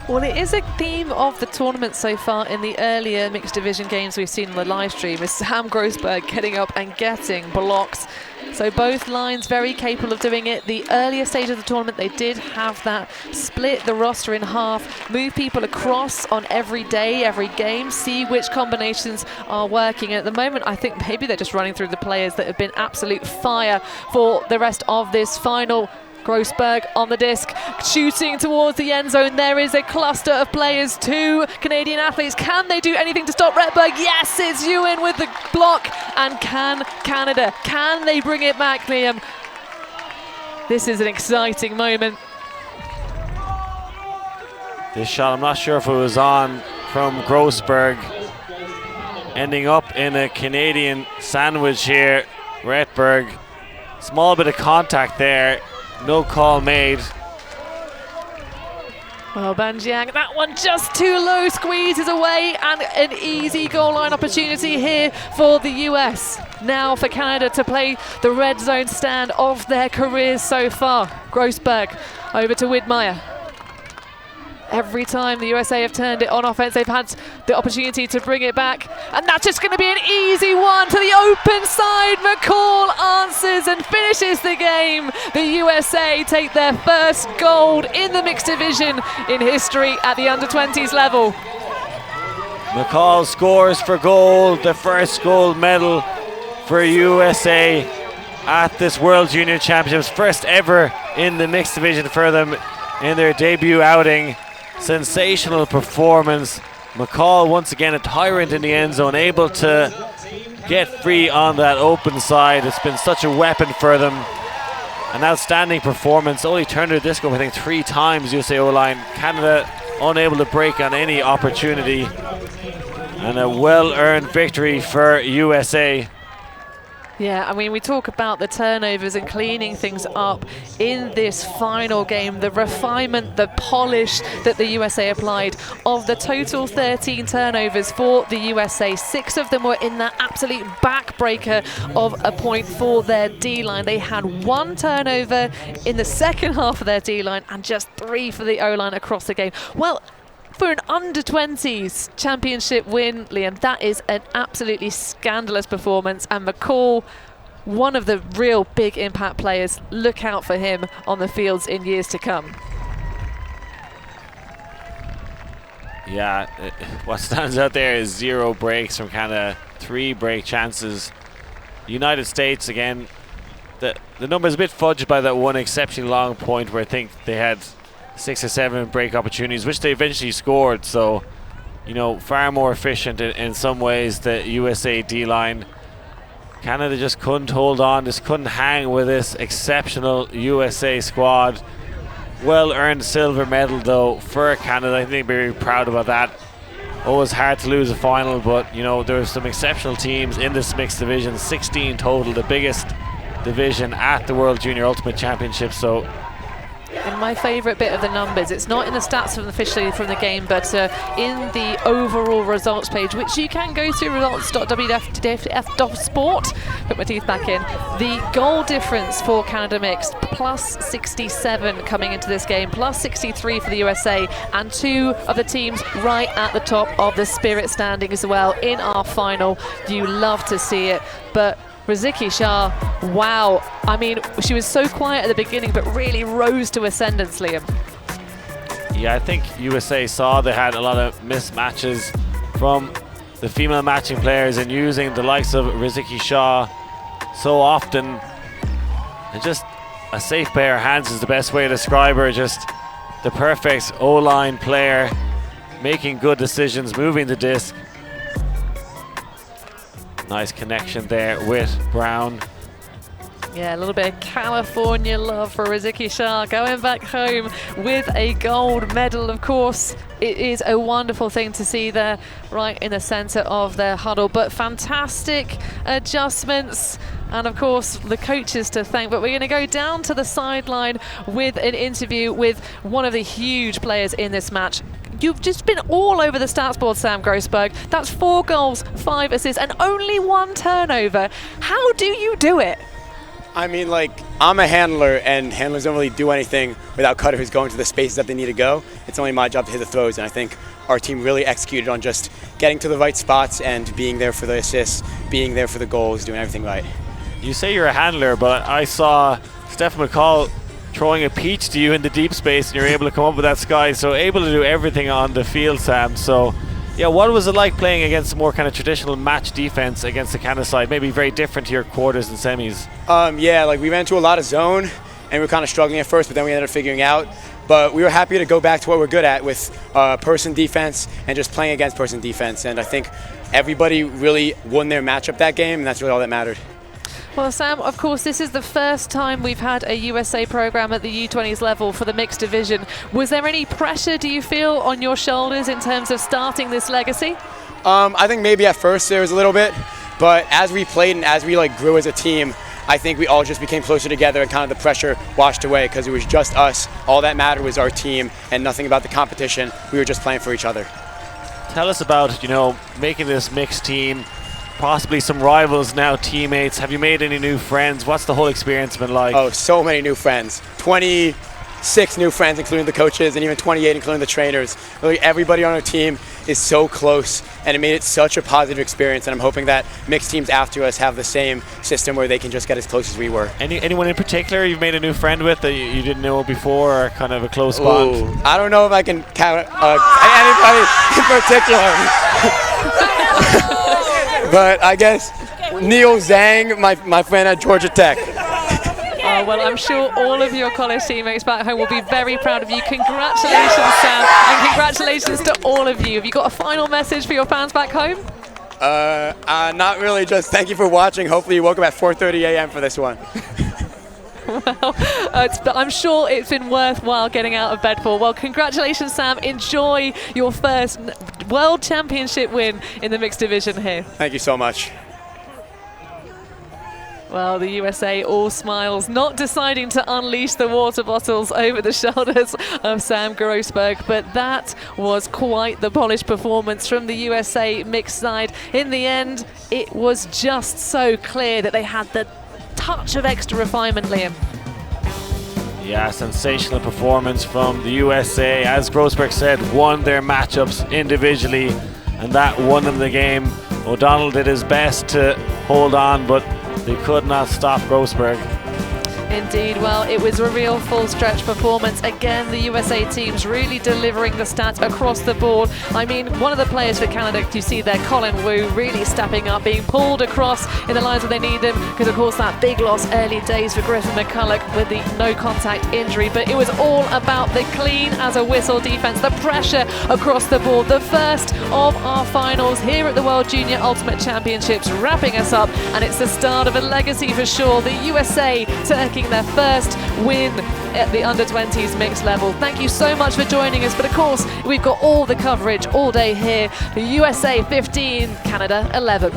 A: Well, it is a theme of the tournament so far in the earlier mixed division games we've seen on the live stream, is Sam Grossberg getting up and getting blocks. So both lines very capable of doing it. The earlier stage of the tournament, they did have that split the roster in half, move people across on every day, every game, see which combinations are working. And at the moment, I think maybe they're just running through the players that have been absolute fire for the rest of this final. Grossberg on the disc, shooting towards the end zone. There is a cluster of players, 2 Canadian athletes. Can they do anything to stop Redberg? Yes, it's Ewan with the block. And can Canada, can they bring it back, Liam? This is an exciting moment.
B: This shot, I'm not sure if it was on from Grossberg. Ending up in a Canadian sandwich here. Redberg, small bit of contact there. No call made.
A: Well, Banjiang, that one just too low, squeezes away, and an easy goal line opportunity here for the US. Now for Canada to play the red zone stand of their careers so far. Grossberg over to Widmeyer. Every time the USA have turned it on offense, they've had the opportunity to bring it back. And that's just going to be an easy one to the open side. McCall answers and finishes the game. The USA take their first gold in the mixed division in history at the under-20s level.
B: McCall scores for gold, the first gold medal for USA at this World Junior Championships. First ever in the mixed division for them in their debut outing. Sensational performance. McCall once again a tyrant in the end zone, able to get free on that open side. It's been such a weapon for them. An outstanding performance. Only turned their disc over I think 3 times, USA O-line. Canada unable to break on any opportunity. And a well-earned victory for USA.
A: Yeah, I mean, we talk about the turnovers and cleaning things up in this final game, the refinement, the polish that the USA applied. Of the total 13 turnovers for the USA, 6 of them were in that absolute backbreaker of a point for their D-line. They had 1 turnover in the second half of their D-line and just 3 for the O-line across the game. Well, for an under-20s championship win, Liam, that is an absolutely scandalous performance. And McCall, one of the real big impact players. Look out for him on the fields in years to come.
B: Yeah, what stands out there is 0 breaks from Canada, 3 break chances. United States, again, the number is a bit fudged by that one exceptionally long point where I think they had 6 or 7 break opportunities, which they eventually scored. So, you know, far more efficient in some ways, the USA D-line. Canada just couldn't hold on, just couldn't hang with this exceptional USA squad. Well-earned silver medal, though, for Canada. I think they're very proud about that. Always hard to lose a final, but, you know, there are some exceptional teams in this mixed division, 16 total, the biggest division at the World Junior Ultimate Championship. So,
A: and my favourite bit of the numbers, it's not in the stats officially from the game, but in the overall results page, which you can go to, results.wfdf.sport. Put my teeth back in. The goal difference for Canada mixed, plus 67 coming into this game, plus 63 for the USA, and 2 of the teams right at the top of the Spirit standing as well in our final. You love to see it, but Riziki Shah, wow. I mean, she was so quiet at the beginning, but really rose to ascendance, Liam.
B: Yeah, I think USA saw they had a lot of mismatches from the female matching players and using the likes of Riziki Shah so often. And just a safe pair of hands is the best way to describe her. Just the perfect O-line player, making good decisions, moving the disc. Nice connection there with Brown.
A: Yeah, a little bit of California love for Riziki Shah going back home with a gold medal. Of course, it is a wonderful thing to see there right in the center of their huddle, but fantastic adjustments. And of course, the coaches to thank, but we're going to go down to the sideline with an interview with one of the huge players in this match. You've just been all over the stats board, Sam Grossberg. That's 4 goals, 5 assists, and only 1 turnover. How do you do it?
K: I mean, like, I'm a handler, and handlers don't really do anything without cutters going to the spaces that they need to go. It's only my job to hit the throws, and I think our team really executed on just getting to the right spots and being there for the assists, being there for the goals, doing everything right.
B: You say you're a handler, but I saw Stephen McCall throwing a peach to you in the deep space, and you're able to come up with that sky. So able to do everything on the field, Sam. So, yeah, what was it like playing against more kind of traditional match defense against the Canada side? Maybe very different to your quarters and semis.
K: Yeah, like we ran into a lot of zone, and we were kind of struggling at first, but then we ended up figuring out. But we were happy to go back to what we're good at with person defense and just playing against person defense. And I think everybody really won their matchup that game, and that's really all that mattered.
A: Well, Sam, of course, this is the first time we've had a USA program at the U20s level for the mixed division. Was there any pressure, do you feel, on your shoulders in terms of starting this legacy?
K: I think maybe at first there was a little bit, but as we played and as we grew as a team, I think we all just became closer together and kind of the pressure washed away because it was just us. All that mattered was our team and nothing about the competition. We were just playing for each other.
B: Tell us about, making this mixed team. Possibly some rivals now, teammates. Have you made any new friends? What's the whole experience been like?
K: Oh, so many new friends. 20 6 new friends, including the coaches, and even 28, including the trainers. Really, everybody on our team is so close, and it made it such a positive experience, and I'm hoping that mixed teams after us have the same system where they can just get as close as we were.
B: Anyone in particular you've made a new friend with that you didn't know before, or kind of a close bond?
K: Ooh, I don't know if I can count anybody in particular. But I guess Neil Zhang, my friend at Georgia Tech.
A: Well, I'm sure all of your college teammates back home will be very proud of you. Congratulations, Sam, and congratulations to all of you. Have you got a final message for your fans back home?
K: Not really, just thank you for watching. Hopefully you woke up at 4:30 a.m. for this one.
A: Well, I'm sure it's been worthwhile getting out of bed for. Well, congratulations, Sam. Enjoy your first World Championship win in the mixed division here.
K: Thank you so much.
A: Well, the USA all smiles, not deciding to unleash the water bottles over the shoulders of Sam Grossberg, but that was quite the polished performance from the USA mixed side. In the end, it was just so clear that they had the touch of extra refinement, Liam.
B: Yeah, sensational performance from the USA. As Grossberg said, won their matchups individually, and that won them the game. O'Donnell did his best to hold on, but they could not stop Grossberg.
A: Indeed, well, it was a real full stretch performance. Again, the USA teams really delivering the stats across the board. I mean, one of the players for Canada, you see there, Colin Wu, really stepping up, being pulled across in the lines where they need him, because of course that big loss early days for Griffin McCulloch with the no contact injury. But it was all about the clean as a whistle defense, the pressure across the board. The first of our finals here at the World Junior Ultimate Championships wrapping us up, and it's the start of a legacy for sure. The USA taking their first win at the under-20s mixed level. Thank you so much for joining us, but of course we've got all the coverage all day here. The USA 15, Canada 11.